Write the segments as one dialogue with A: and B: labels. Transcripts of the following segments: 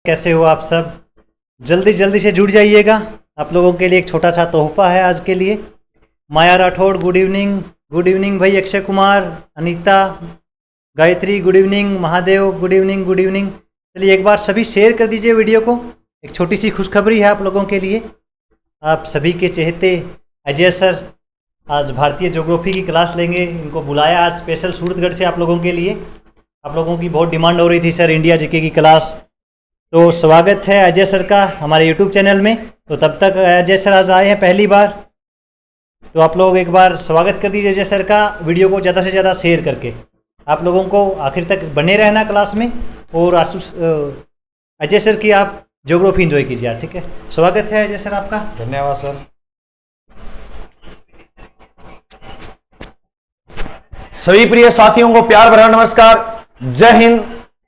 A: कैसे हो आप सब। जल्दी जल्दी से जुड़ जाइएगा। आप लोगों के लिए एक छोटा सा तोहफा है आज के लिए। माया राठौड़ गुड इवनिंग भाई। Akshay Kumar, Anita, Gayatri good evening, Mahadev good evening. चलिए एक बार सभी शेयर कर दीजिए वीडियो को। एक छोटी सी खुशखबरी है आप लोगों के लिए। आप सभी के चहेते अजय सर आज भारतीय ज्योग्राफी की क्लास लेंगे। इनको बुलाया आज स्पेशल सूरतगढ़ से आप लोगों के लिए। आप लोगों की बहुत डिमांड हो रही थी सर इंडिया जीके की क्लास, तो स्वागत है अजय सर का हमारे यूट्यूब चैनल में। तो तब तक अजय सर आज आए हैं पहली बार, तो आप लोग एक बार स्वागत कर दीजिए अजय सर का। वीडियो को ज़्यादा से ज़्यादा शेयर करके आप लोगों को आखिर तक बने रहना क्लास में, और अजय सर की आप ज्योग्राफी एंजॉय कीजिए। ठीक है, स्वागत है अजय सर आपका।
B: धन्यवाद सर। सभी प्रिय साथियों को प्यार भरा नमस्कार, जय हिंद,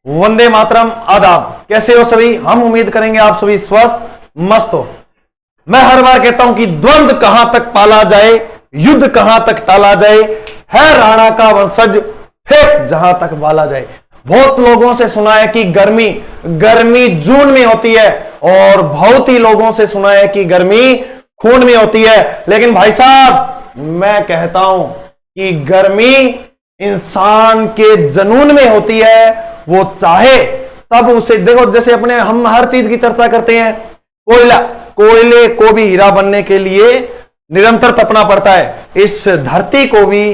B: वंदे मातरम, आदाब। कैसे हो सभी? हम उम्मीद करेंगे आप सभी स्वस्थ मस्त हो। मैं हर बार कहता हूं कि द्वंद्व कहां तक पाला जाए, युद्ध कहां तक टाला जाए, है राणा का वंशज फेंक जहां तक बाला जाए। बहुत लोगों से सुना है कि गर्मी जून में होती है, और बहुत ही लोगों से सुना है कि गर्मी खून में होती है। लेकिन भाई साहब मैं कहता हूं कि गर्मी इंसान के जनून में होती है। वो चाहे तब उसे देखो, जैसे अपने हम हर चीज की चर्चा करते हैं। कोयले को भी हीरा बनने के लिए निरंतर तपना पड़ता है। इस धरती को भी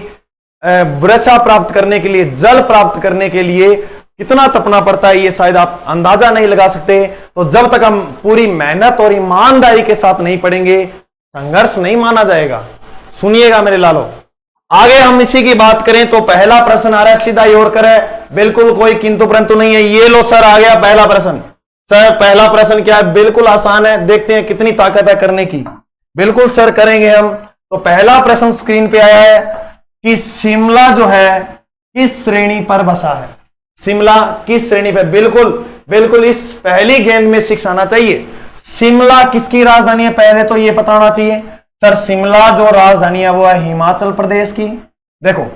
B: वर्षा प्राप्त करने के लिए, जल प्राप्त करने के लिए कितना तपना पड़ता है, ये शायद आप अंदाजा नहीं लगा सकते। तो जब तक हम पूरी मेहनत और ईमानदारी के साथ नहीं पढ़ेंगे, संघर्ष नहीं माना जाएगा। सुनिएगा मेरे लालो, आगे हम इसी की बात करें तो पहला प्रश्न आ रहा है, सीधा योर करे, बिल्कुल कोई किंतु परंतु नहीं है। ये लो सर, आ गया पहला प्रश्न। सर पहला प्रश्न क्या है? बिल्कुल आसान है, देखते हैं कितनी ताकत है करने की। बिल्कुल सर करेंगे हम। तो पहला प्रश्न स्क्रीन पे आया है कि शिमला जो है किस श्रेणी पर बसा है। शिमला किस श्रेणी पर? बिल्कुल इस पहली गेंद में 6 आना चाहिए। शिमला किसकी राजधानी है, पहले तो ये पता होना चाहिए। सर शिमला जो राजधानी है वो है हिमाचल प्रदेश की। देखो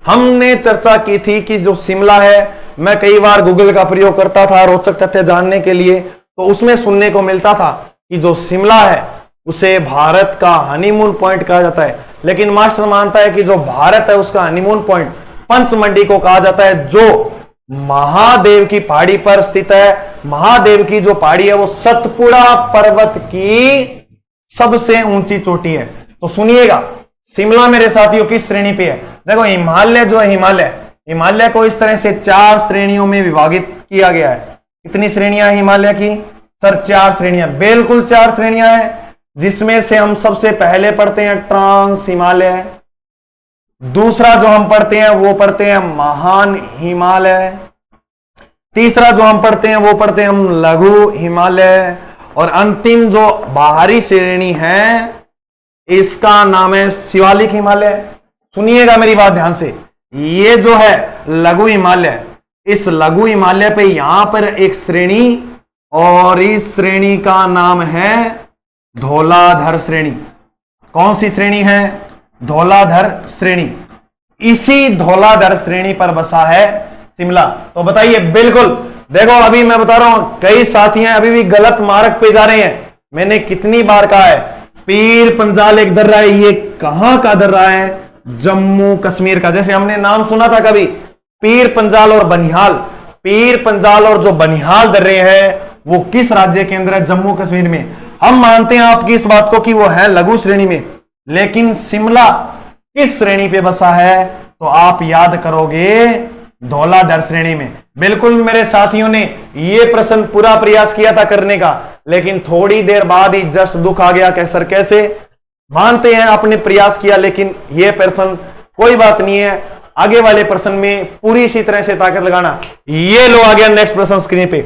B: हमने चर्चा की थी कि जो शिमला है, मैं कई बार गूगल का प्रयोग करता था रोचक तथ्य जानने के लिए, तो उसमें सुनने को मिलता था कि जो शिमला है उसे भारत का हनीमून पॉइंट कहा जाता है। लेकिन मास्टर मानता है कि जो भारत है उसका हनीमून पॉइंट पंचमंडी को कहा जाता है, जो महादेव की पहाड़ी पर स्थित है। महादेव की जो पहाड़ी है वो सतपुड़ा पर्वत की सबसे ऊंची चोटी है। तो सुनिएगा, शिमला मेरे साथियों किस श्रेणी पे है? देखो हिमालय जो है, हिमालय को इस तरह से 4 श्रेणियों में विभागित किया गया है। कितनी श्रेणियां हैं हिमालय की? सर 4 श्रेणियां, बिल्कुल 4 श्रेणियां हैं, जिसमें से हम सबसे पहले पढ़ते हैं ट्रांस हिमालय। दूसरा जो हम पढ़ते हैं वो पढ़ते हैं महान हिमालय। तीसरा जो हम पढ़ते हैं वो पढ़ते हैं हम लघु हिमालय। और अंतिम जो बाहरी श्रेणी है इसका नाम है शिवालिक हिमालय। सुनिएगा मेरी बात ध्यान से, ये जो है लघु हिमालय, इस लघु हिमालय पे यहां पर एक श्रेणी, और इस श्रेणी का नाम है धौलाधर श्रेणी। कौन सी श्रेणी है? धौलाधर श्रेणी। इसी धौलाधर श्रेणी पर बसा है शिमला। तो बताइए, बिल्कुल देखो अभी मैं बता रहा हूं, कई साथी हैं अभी भी गलत मार्ग पे जा रहे हैं। मैंने कितनी बार कहा है, पीर पंजाल एक दर्रा है, ये कहां का दर्रा है? जम्मू कश्मीर का। जैसे हमने नाम सुना था कभी, पीर पंजाल और बनिहाल। पीर पंजाल और जो बनिहाल दर्रे हैं वो किस राज्य के अंदर है? जम्मू कश्मीर में। हम मानते हैं आपकी इस बात को कि वो है लघु श्रेणी में, लेकिन शिमला किस श्रेणी पे बसा है? तो आप याद करोगे धौलाधर श्रेणी में। बिल्कुल मेरे साथियों ने ये प्रश्न पूरा प्रयास किया था करने का, लेकिन थोड़ी देर बाद ही जस्ट दुख आ गया। सर कैसे? मानते हैं आपने प्रयास किया, लेकिन ये प्रश्न कोई बात नहीं है, आगे वाले प्रश्न में पूरी इसी तरह से ताकत लगाना। ये लो आ गया नेक्स्ट प्रश्न स्क्रीन पे।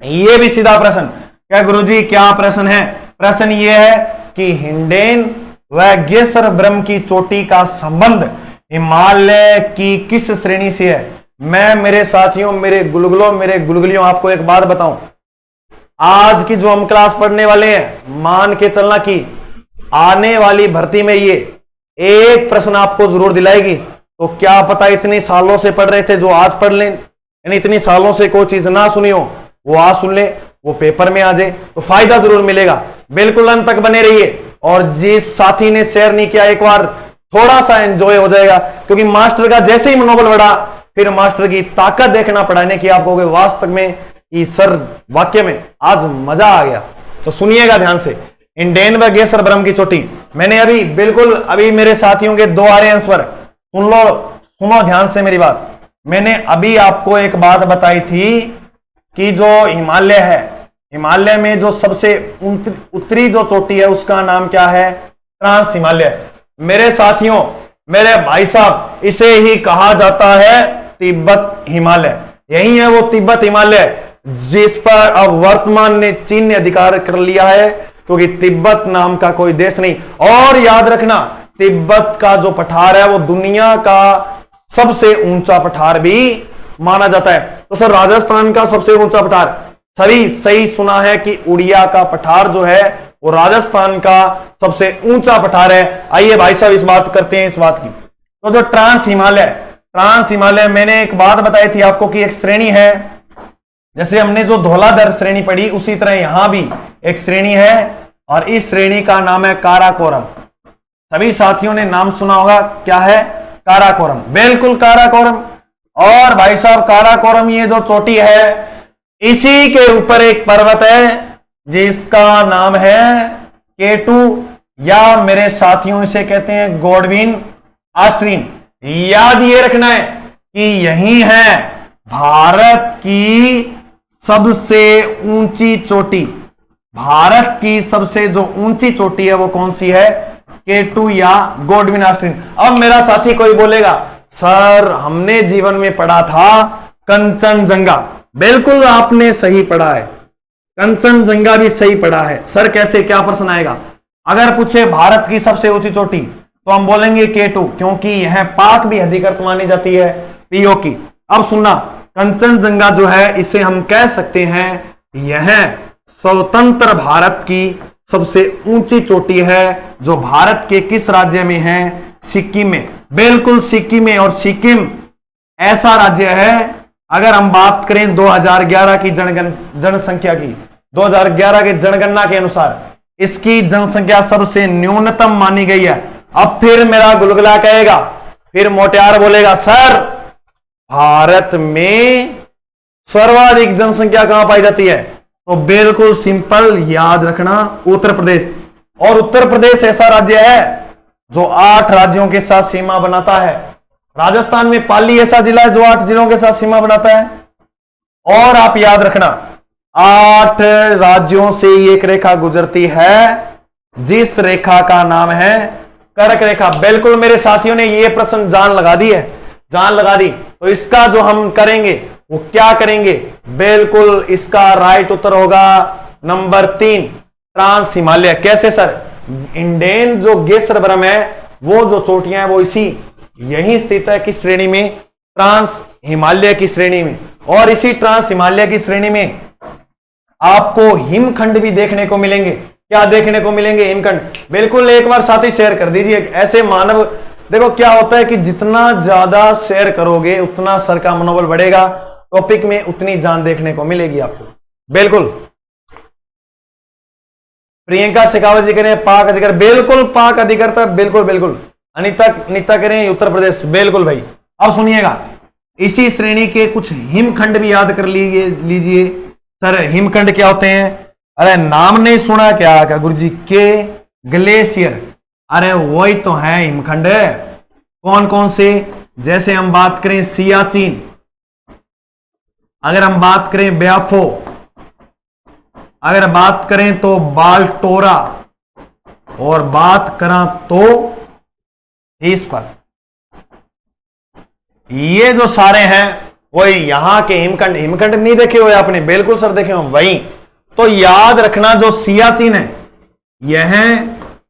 B: ये भी सीधा प्रश्न। क्या गुरुजी क्या प्रश्न है? प्रश्न ये है कि हिंडेन व गेसर ब्रह्म की चोटी का संबंध हिमालय की किस श्रेणी से है? मैं मेरे साथियों, मेरे गुलगुलियों आपको एक बात बताऊं, आज की जो हम क्लास पढ़ने वाले हैं, मान के चलना कि आने वाली भर्ती में ये एक प्रश्न आपको जरूर दिलाएगी। तो क्या पता इतने सालों से पढ़ रहे थे जो आज पढ़ लें, यानी इतनी सालों से कोई चीज ना सुनी हो, वो आज सुन ले, वो पेपर में आ जाए, तो फायदा जरूर मिलेगा। बिल्कुल अंत तक बने रहिए। और जिस साथी ने शेयर नहीं किया, एक बार थोड़ा सा एंजॉय हो जाएगा, क्योंकि मास्टर का जैसे ही मनोबल बढ़ा, फिर मास्टर की ताकत देखना पढ़ाने की आप कहोगे वास्तव में कि सर वाक्य में आज मजा आ गया। तो सुनिएगा ध्यान से, इंडेन व गेसर ब्रह्म की चोटी। मैंने अभी मेरे साथियों के 2 आ रहे आंसर, सुन लो, सुनो ध्यान से मेरी बात। मैंने अभी आपको एक बात बताई थी कि जो हिमालय है, हिमालय में जो सबसे उत्तरी जो चोटी है उसका नाम क्या है? ट्रांस हिमालय। मेरे साथियों, मेरे भाई साहब, इसे ही कहा जाता है तिब्बत हिमालय। यही है वो तिब्बत हिमालय जिस पर अब वर्तमान ने चीन ने अधिकार कर लिया है, क्योंकि तिब्बत नाम का कोई देश नहीं। और याद रखना, तिब्बत का जो पठार है वो दुनिया का सबसे ऊंचा पठार भी माना जाता है। तो सर राजस्थान का सबसे ऊंचा पठार, सभी सही सुना है कि उड़िया का पठार जो है वो राजस्थान का सबसे ऊंचा पठार है। आइए भाई साहब इस बात करते हैं, इस बात की। तो जो ट्रांस हिमालय मैंने एक बात बताई थी आपको कि एक श्रेणी है, जैसे हमने जो धौलाधर श्रेणी पढ़ी उसी तरह यहां भी एक श्रेणी है, और इस श्रेणी का नाम है काराकोरम। सभी साथियों ने नाम सुना होगा, क्या है? काराकोरम। बिल्कुल काराकोरम। और भाई साहब काराकोरम ये जो चोटी है, इसी के ऊपर एक पर्वत है जिसका नाम है K2, या मेरे साथियों इसे कहते हैं गॉडविन ऑस्ट्रीन। याद ये रखना है कि यही है भारत की सबसे ऊंची चोटी। भारत की सबसे जो ऊंची चोटी है वो कौन सी है? K2 या गॉडविन ऑस्ट्रीन। अब मेरा साथी कोई बोलेगा सर हमने जीवन में पढ़ा था कंचनजंगा। बिल्कुल आपने सही पढ़ा है, कंचनजंगा भी सही पढ़ा है। सर कैसे, क्या प्रश्न आएगा? अगर पूछे भारत की सबसे ऊंची चोटी तो हम बोलेंगे K2, क्योंकि यह पाक भी अधिकृत मानी जाती है, पीओ की। अब सुनना, कंचनजंगा जो है इसे हम कह सकते हैं यह स्वतंत्र भारत की सबसे ऊंची चोटी है, जो भारत के किस राज्य में है? सिक्किम में। बिल्कुल सिक्किम में। और सिक्किम ऐसा राज्य है, अगर हम बात करें 2011 की जनसंख्या की, 2011 के जनगणना के अनुसार इसकी जनसंख्या सबसे न्यूनतम मानी गई है। अब फिर मेरा गुलगुला कहेगा, फिर मोटियार बोलेगा सर भारत में सर्वाधिक जनसंख्या कहां पाई जाती है? तो बिल्कुल सिंपल याद रखना, उत्तर प्रदेश। और उत्तर प्रदेश ऐसा राज्य है जो 8 राज्यों के साथ सीमा बनाता है। राजस्थान में पाली ऐसा जिला है जो 8 जिलों के साथ सीमा बनाता है। और आप याद रखना 8 राज्यों से एक रेखा गुजरती है जिस रेखा का नाम है कर्क रेखा। बिल्कुल मेरे साथियों ने ये प्रश्न जान लगा दी है, जान लगा दी। तो इसका जो हम करेंगे वो क्या करेंगे? बिल्कुल इसका राइट उत्तर होगा नंबर 3 ट्रांस हिमालय। कैसे सर? इंडेन जो गेसर ब्रह्म है वो जो चोटियां हैं वो इसी यही स्थित है किस श्रेणी में? ट्रांस हिमालय की श्रेणी में। और इसी ट्रांस हिमालय की श्रेणी में आपको हिमखंड भी देखने को मिलेंगे। क्या देखने को मिलेंगे? हिमखंड। बिल्कुल एक बार साथी शेयर कर दीजिए। ऐसे मानव, देखो क्या होता है कि जितना ज्यादा शेयर करोगे उतना सर का मनोबल बढ़ेगा, टॉपिक में उतनी जान देखने को मिलेगी आपको। बिल्कुल प्रियंका शेखावत जी करें पाक अधिकार, बिल्कुल पाक अधिकारता, बिल्कुल बिल्कुल। अनिता करें उत्तर प्रदेश, बिल्कुल भाई। अब सुनिएगा, इसी श्रेणी के कुछ हिमखंड भी याद कर लीजिए। सर हिमखंड क्या होते हैं? अरे नाम नहीं सुना क्या गुरुजी के? ग्लेशियर। अरे वही तो है हिमखंड। कौन कौन से? जैसे हम बात करें सियाचिन, अगर हम बात करें ब्याफो, अगर बात करें तो बाल्टोरा, और बात करा तो इस पर। ये जो सारे हैं वही यहां के हिमखंड। हिमखंड नहीं देखे हुए आपने? बिल्कुल सर देखे हो। वही तो याद रखना, जो सियाचिन है यह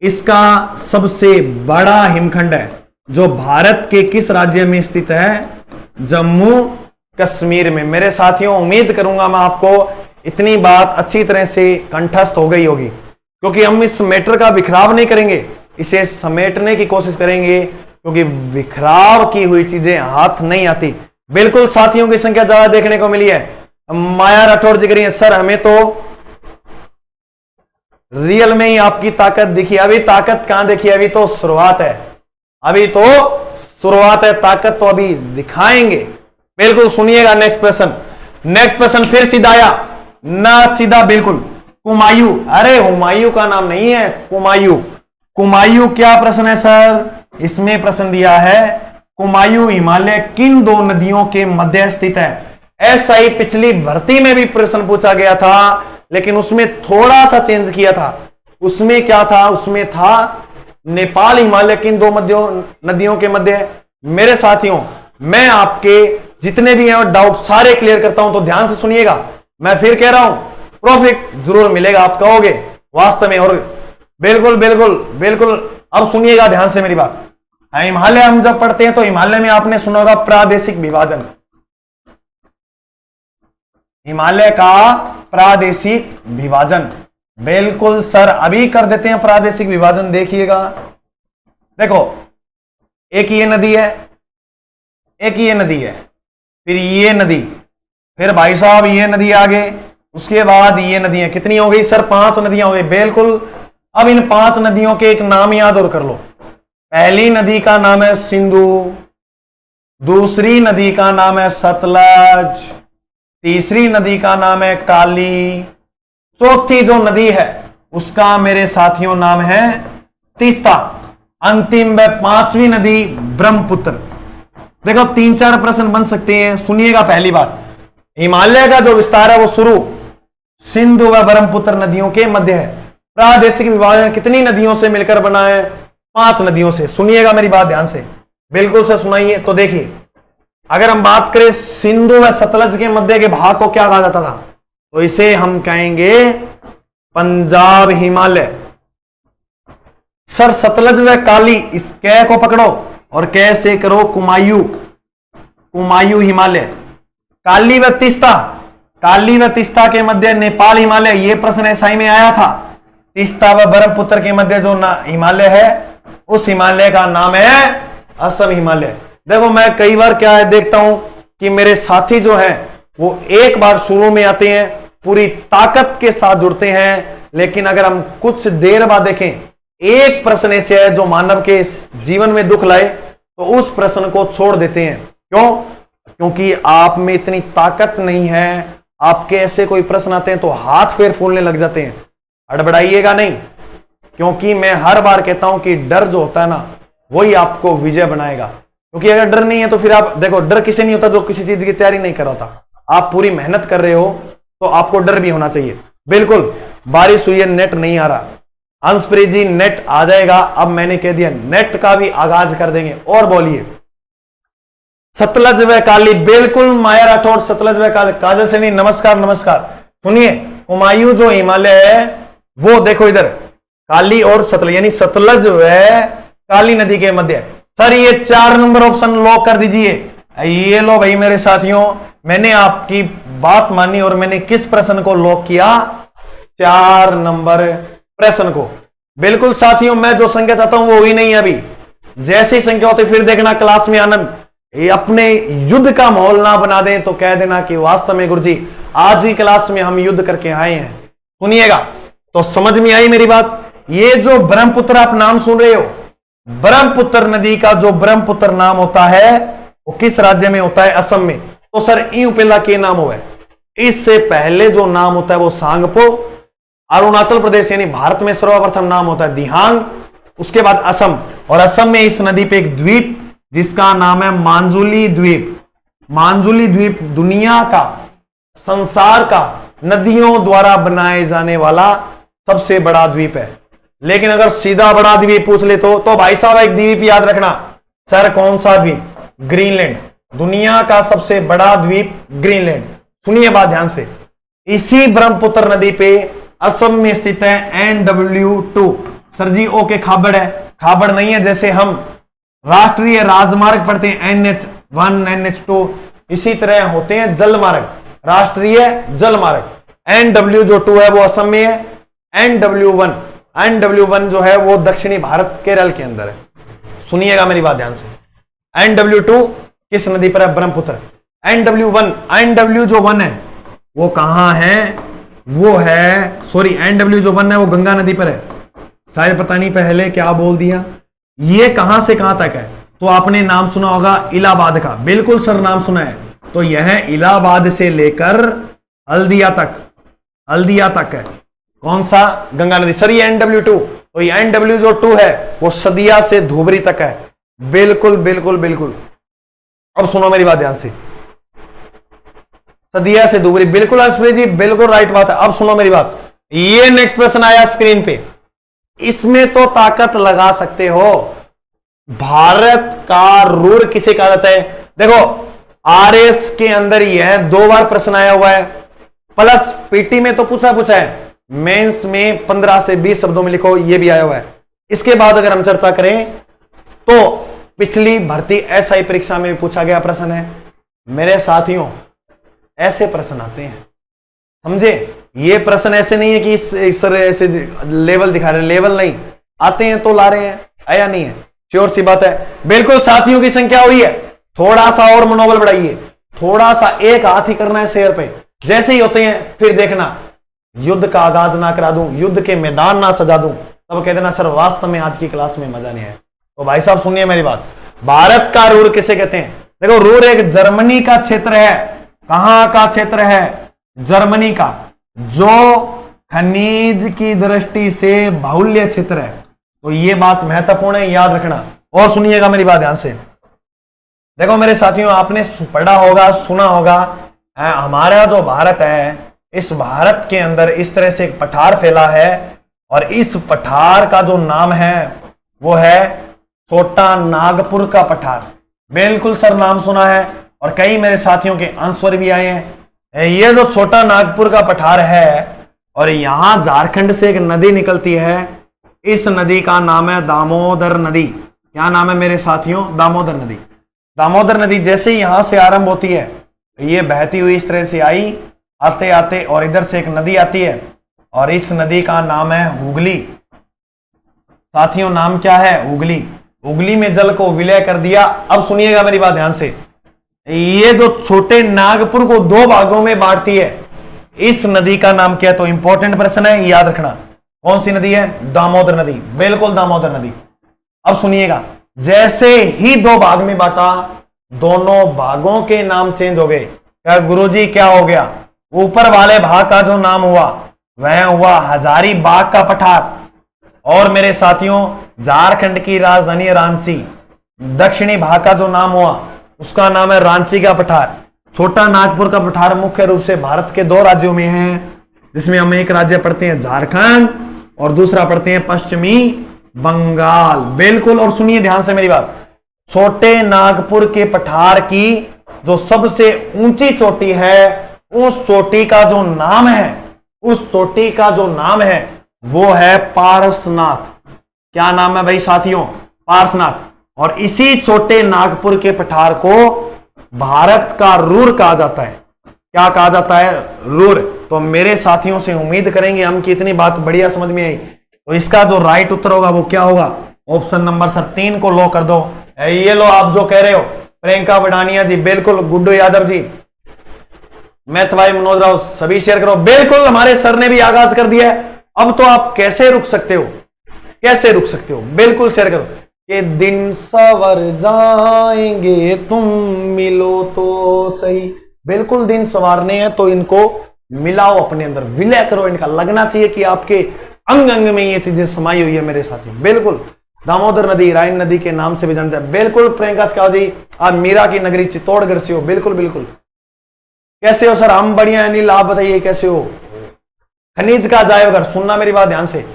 B: इसका सबसे बड़ा हिमखंड है, जो भारत के किस राज्य में स्थित है? जम्मू कश्मीर में। मेरे साथियों उम्मीद करूंगा मैं आपको इतनी बात अच्छी तरह से कंठस्थ हो गई होगी, क्योंकि हम इस मैटर का बिखराव नहीं करेंगे, इसे समेटने की कोशिश करेंगे, क्योंकि बिखराव की हुई चीजें हाथ नहीं आती। बिल्कुल साथियों की संख्या ज्यादा देखने को मिली है। माया राठौर जी करिए सर हमें तो रियल में ही आपकी ताकत दिखी। अभी ताकत कहां दिखी, अभी तो शुरुआत है, अभी तो शुरुआत है, ताकत तो अभी दिखाएंगे। बिल्कुल सुनिएगा नेक्स्ट प्रश्न। नेक्स्ट प्रश्न फिर सीधा आया ना, सीधा बिल्कुल। कुमायूं, अरे हुमायूं का नाम नहीं है, कुमायूं। कुमायूं क्या प्रश्न है सर, इसमें प्रश्न दिया है कुमायूं हिमालय किन दो नदियों के मध्य स्थित है। ऐसा ही पिछली भर्ती में भी प्रश्न पूछा गया था, लेकिन उसमें थोड़ा सा चेंज किया था। उसमें क्या था, उसमें था नेपाल हिमालय किन दो नदियों के मध्य। मेरे साथियों, मैं आपके जितने भी हैं डाउट सारे क्लियर करता हूं, तो ध्यान से सुनिएगा। मैं फिर कह रहा हूं प्रॉफिट जरूर मिलेगा, आप कहोगे वास्तव में। और बिल्कुल बिल्कुल बिल्कुल, अब सुनिएगा ध्यान से मेरी बात। हिमालय हम जब पढ़ते हैं तो हिमालय में आपने सुना होगा प्रादेशिक विभाजन, हिमालय का प्रादेशिक विभाजन। बिल्कुल सर अभी कर देते हैं प्रादेशिक विभाजन, देखिएगा। देखो एक ये नदी है, एक ये नदी है, फिर ये नदी, फिर भाई साहब ये नदी आगे, उसके बाद ये नदियां कितनी हो गई सर, 5 नदियां हो गई। बिल्कुल, अब इन 5 नदियों के एक नाम याद और कर लो। पहली नदी का नाम है सिंधु, दूसरी नदी का नाम है सतलज, तीसरी नदी का नाम है काली, चौथी जो नदी है उसका मेरे साथियों नाम है तीस्ता, अंतिम व 5वीं नदी ब्रह्मपुत्र। देखो 3-4 प्रश्न बन सकते हैं, सुनिएगा। पहली बात, हिमालय का जो विस्तार है वो शुरू सिंधु व ब्रह्मपुत्र नदियों के मध्य है। प्रादेशिक विभाजन कितनी नदियों से मिलकर बना है, 5 नदियों से। सुनिएगा मेरी बात ध्यान से, बिल्कुल से सुनाइए। तो देखिए, अगर हम बात करें सिंधु व सतलज के मध्य के भाग को क्या कहा जाता था, तो इसे हम कहेंगे पंजाब हिमालय। सर सतलज व काली, इस कै को पकड़ो और कै से करो कुमायूं, कुमायूं हिमालय। काली व तीस्ता, काली व तीस्ता के मध्य नेपाल हिमालय, यह प्रश्न एसआई में आया था। तीस्ता व ब्रह्मपुत्र के मध्य जो हिमालय है उस हिमालय का नाम है असम हिमालय। देखो मैं कई बार क्या है देखता हूं कि मेरे साथी जो है वो एक बार शुरू में आते हैं, पूरी ताकत के साथ जुड़ते हैं, लेकिन अगर हम कुछ देर बाद देखें, एक प्रश्न ऐसे है जो मानव के जीवन में दुख लाए, तो उस प्रश्न को छोड़ देते हैं। क्यों? क्योंकि आप में इतनी ताकत नहीं है। आपके ऐसे कोई प्रश्न आते हैं तो हाथ पैर फूलने लग जाते हैं। हड़बड़ाइएगा नहीं, क्योंकि मैं हर बार कहता हूं कि डर जो होता है ना, वही आपको विजय बनाएगा। क्योंकि अगर डर नहीं है तो फिर आप देखो, डर किसे नहीं होता जो किसी चीज की तैयारी नहीं कर रहा होता। आप पूरी मेहनत कर रहे हो तो आपको डर भी होना चाहिए। बिल्कुल, बारिश हुई है, नेट नहीं आ रहा। अंशप्रीत जी नेट आ जाएगा, अब मैंने कह दिया नेट का भी आगाज कर देंगे। और बोलिए सतलज व काली, बिल्कुल माया राठौर, सतलज व काली। काजल सैनी नमस्कार नमस्कार। सुनिए, कुमायूं जो हिमालय है वो देखो इधर, काली और सतलज, यानी सतलज व काली नदी के मध्य। सर ये 4 नंबर ऑप्शन लॉक कर दीजिए। ये लो भाई मेरे साथियों, मैंने आपकी बात मानी और मैंने किस प्रश्न को लॉक किया, 4 नंबर प्रश्न को। बिल्कुल साथियों, मैं जो संख्या चाहता हूं वो हुई नहीं अभी। जैसी संख्या होती फिर देखना क्लास में आनंद। ये अपने युद्ध का माहौल ना बना दें तो कह देना कि वास्तव में गुरुजी आज ही क्लास में हम युद्ध करके आए हैं। सुनिएगा तो समझ में आई मेरी बात। ये जो ब्रह्मपुत्र आप नाम सुन रहे हो, ब्रह्मपुत्र नदी का जो ब्रह्मपुत्र नाम होता है वो किस राज्य में होता है, असम में। तो सर यूं पहला के नाम हुआ है, इससे पहले जो नाम होता है वो सांगपो, अरुणाचल प्रदेश यानी भारत में सर्वप्रथम नाम होता है दिहांग, उसके बाद असम। और असम में इस नदी पे एक द्वीप जिसका नाम है मांजुली द्वीप। मांजुली द्वीप दुनिया का, संसार का नदियों द्वारा बनाए जाने वाला सबसे बड़ा द्वीप है। लेकिन अगर सीधा बड़ा द्वीप पूछ ले तो भाई साहब एक द्वीप याद रखना। सर कौन सा द्वीप? ग्रीनलैंड। दुनिया का सबसे बड़ा द्वीप ग्रीनलैंड। सुनिए बात ध्यान से, इसी ब्रह्मपुत्र नदी पे असम में स्थित है NW2। सर जी ओके खाबड़ है, खाबड़ नहीं है। जैसे हम राष्ट्रीय राजमार्ग पढ़ते हैं NH1 NH2, इसी तरह होते हैं जल मार्ग, राष्ट्रीय जल मार्ग। NW जो 2 है वो असम में है। NW1 जो है वो दक्षिणी भारत केरल के अंदर है। सुनिएगा मेरी बात ध्यान से, NW2 किस नदी पर है? ब्रह्मपुत्र। NW1 जो 1 है वो कहां है? वो है, सॉरी, NW जो 1 है वो गंगा नदी पर है। शायद पता नहीं पहले क्या बोल दिया। ये कहां से कहां तक है? तो आपने नाम सुना होगा इलाहाबाद का। बिल्कुल सर, नाम सुना है। तो यह इलाहाबाद से लेकर हल्दिया तक है। कौन सा? गंगा नदी। सर ये NW2, तो ये NW जो 2 है वो सदिया से धुबरी तक है। बिल्कुल बिल्कुल बिल्कुल। अब सुनो मेरी बात ध्यान से, सदिया से धुबरी, बिल्कुल हर्षप्रीत जी, बिल्कुल राइट बात है। अब सुनो मेरी बात, ये नेक्स्ट प्रश्न आया स्क्रीन पे, इसमें तो ताकत लगा सकते हो। भारत का रूर किसे कहा जाता है? देखो RS के अंदर यह 2 बार प्रश्न आया हुआ है, प्लस PT में तो पूछा है, मेंस में 15 से 20 शब्दों में लिखो, यह भी आया हुआ है। इसके बाद अगर हम चर्चा करें तो पिछली भर्ती SI परीक्षा में भी पूछा गया प्रश्न है। मेरे साथियों, ऐसे प्रश्न आते हैं, समझे? ये प्रश्न ऐसे नहीं है कि सर ऐसे लेवल दिखा रहे, लेवल नहीं, आते हैं तो ला रहे हैं, आया नहीं है, श्योर सी बात है। बिल्कुल साथियों की संख्या हुई है, थोड़ा सा और मनोबल बढ़ाइए, थोड़ा सा एक हाथ ही करना है शेयर पे। जैसे ही होते हैं फिर देखना युद्ध का आगाज ना करा दूं, युद्ध के मैदान ना सजा दूं, तब कह देना सर वास्तव में आज की क्लास में मजा नहीं है। तो भाई साहब सुनिए मेरी बात, भारत का रूर किसे कहते हैं? देखो रूर एक जर्मनी का क्षेत्र है। कहां का क्षेत्र है? जर्मनी का, जो खनिज की दृष्टि से बाहुल्य क्षेत्र है। तो ये बात महत्वपूर्ण है, याद रखना। और सुनिएगा मेरी बात ध्यान से। देखो मेरे साथियों, आपने पढ़ा होगा, सुना होगा, हमारा जो भारत है, इस भारत के अंदर इस तरह से एक पठार फैला है, और इस पठार का जो नाम है वो है छोटा नागपुर का पठार। बिल्कुल सर, नाम सुना है, और कई मेरे साथियों के आंसर भी आए हैं। ये जो छोटा नागपुर का पठार है, और यहां झारखंड से एक नदी निकलती है, इस नदी का नाम है दामोदर नदी। क्या नाम है मेरे साथियों? दामोदर नदी। दामोदर नदी जैसे ही यहां से आरंभ होती है, ये बहती हुई इस तरह से आई, आते आते, और इधर से एक नदी आती है, और इस नदी का नाम है हुगली। साथियों नाम क्या है? हुगली। हुगली में जल को विलय कर दिया। अब सुनिएगा मेरी बात ध्यान से, ये जो छोटे नागपुर को 2 भागों में बांटती है, इस नदी का नाम क्या है? तो इंपॉर्टेंट प्रश्न है, याद रखना। कौन सी नदी है? दामोदर नदी। बिल्कुल दामोदर नदी। अब सुनिएगा, जैसे ही 2 भाग में बांटा, दोनों भागों के नाम चेंज हो गए। क्या गुरुजी क्या हो गया? ऊपर वाले भाग का जो नाम हुआ वह हुआ हजारीबाग का पठार, और मेरे साथियों झारखंड की राजधानी रांची, दक्षिणी भाग का जो नाम हुआ उसका नाम है रांची का पठार। छोटा नागपुर का पठार मुख्य रूप से भारत के 2 राज्यों में है, जिसमें हम एक राज्य पढ़ते हैं झारखंड, और दूसरा पढ़ते हैं पश्चिमी बंगाल। बिल्कुल, और सुनिए ध्यान से मेरी बात, छोटे नागपुर के पठार की जो सबसे ऊंची चोटी है, उस चोटी का जो नाम है, उस चोटी का जो नाम है वो है पारसनाथ। क्या नाम है भाई साथियों? पारसनाथ। और इसी छोटे नागपुर के पठार को भारत का रूर कहा जाता है। क्या कहा जाता है? रूर। तो मेरे साथियों से उम्मीद करेंगे हम कि इतनी बात बढ़िया समझ में आई। तो इसका जो राइट उत्तर होगा वो क्या होगा? ऑप्शन नंबर सर 3 को लॉक कर दो। ये लो, आप जो कह रहे हो प्रियंका बडानिया जी, बिल्कुल, गुड्डू यादव जी, मैथ भाई मनोज राव, सभी शेयर करो। बिल्कुल, हमारे सर ने भी आगाज कर दिया है। अब तो आप कैसे रुक सकते हो? कैसे रुक सकते हो? बिल्कुल शेयर करो। ये दिन सवर जाएंगे तुम मिलो तो सही। बिल्कुल दिन संवारने हैं तो इनको मिलाओ, अपने अंदर विलय करो। इनका लगना चाहिए कि आपके अंग अंग में ये चीजें समाई हुई है मेरे साथी। बिल्कुल, दामोदर नदी राइन नदी के नाम से भी जानते हैं। बिल्कुल प्रियंका सिकाव जी, आप मीरा की नगरी चित्तौड़गढ़ से हो। बिल्कुल बिल्कुल। कैसे हो सर? हम बढ़िया हैं। नील, आप बताइए कैसे हो? खनिज का अजायबघर, सुनना मेरी बात ध्यान से।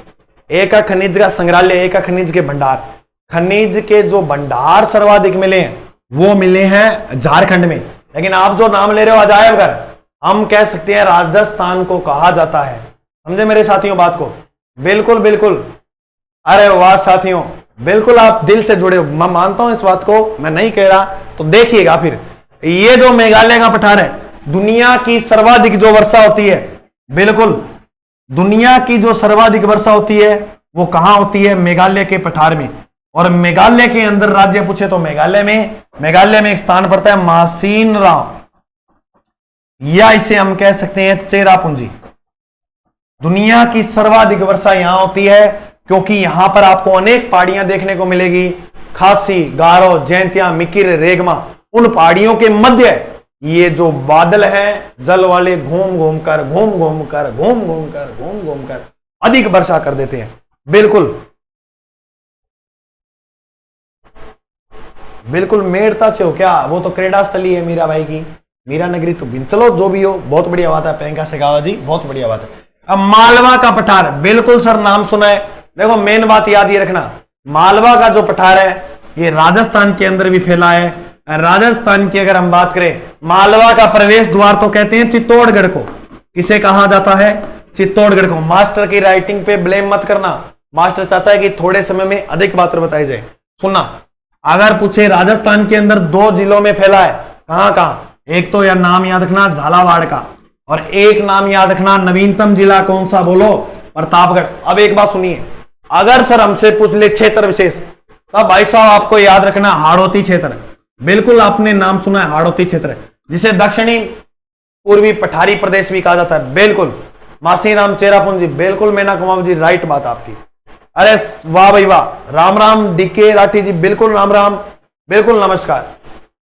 B: एक खनिज का संग्रहालय, एक खनिज के भंडार। खनिज के जो भंडार सर्वाधिक मिले हैं वो मिले हैं झारखंड में, लेकिन आप जो नाम ले रहे हो अजायबघर, हम कह सकते हैं राजस्थान को कहा जाता है। समझे मेरे साथियों बात को? बिल्कुल बिल्कुल। अरे वाह साथियों, बिल्कुल आप दिल से जुड़े हो। मैं मानता हूं इस बात को, मैं नहीं कह रहा, तो देखिएगा फिर। ये जो मेघालय का पठार है, दुनिया की सर्वाधिक जो वर्षा होती है, बिल्कुल दुनिया की जो सर्वाधिक वर्षा होती है वो कहां होती है? मेघालय के पठार में। और मेघालय के अंदर राज्य पूछे तो मेघालय में एक स्थान पड़ता है मासिनराम। या इसे हम कह सकते हैं चेरापूंजी। दुनिया की सर्वाधिक वर्षा यहां होती है क्योंकि यहां पर आपको अनेक पहाड़ियां देखने को मिलेगी, खासी, गारो, जैंतिया, मिकिर, रेगमा। उन पहाड़ियों के मध्य ये जो बादल हैं जल वाले घूम घूम कर अधिक वर्षा कर देते हैं। बिल्कुल मेड़ता से हो क्या, वो तो क्रीड़ा स्थली है मीरा भाई की, मीरा नगरी तो बिन। चलो जो भी हो, बहुत बढ़िया बात है प्रियंका शेखावत जी, बहुत बढ़िया बात है। अब मालवा का पठार, बिल्कुल सर नाम सुना है। देखो मेन बात याद ये रखना, मालवा का जो पठार है ये राजस्थान के अंदर भी फैला है। राजस्थान की अगर हम बात करें, मालवा का प्रवेश द्वार तो कहते हैं चित्तौड़गढ़ को। किसे कहा जाता है? चित्तौड़गढ़ को। मास्टर की राइटिंग पे ब्लेम मत करना, मास्टर चाहता है कि थोड़े समय में अधिक बात बताई जाए। सुनना, अगर पूछे राजस्थान के अंदर 2 जिलों में फैला है, कहां कहां? एक तो यह नाम याद रखना झालावाड़ का, और एक नाम याद रखना नवीनतम जिला कौन सा? बोलो, प्रतापगढ़। अब एक बात सुनिए, अगर सर हमसे पूछ ले क्षेत्र विशेष, तब भाई साहब आपको याद रखना हाड़ौती क्षेत्र। बिल्कुल आपने नाम सुना है, हाड़ौती क्षेत्र, जिसे दक्षिणी पूर्वी पठारी प्रदेश भी कहा जाता है। बिल्कुल मासीराम चेरापूंजी, बिल्कुल मैना कुमार जी, राइट बात आपकी। अरे वाह भाई वाह, राम राम डीके राठी जी, बिल्कुल राम राम, बिल्कुल नमस्कार।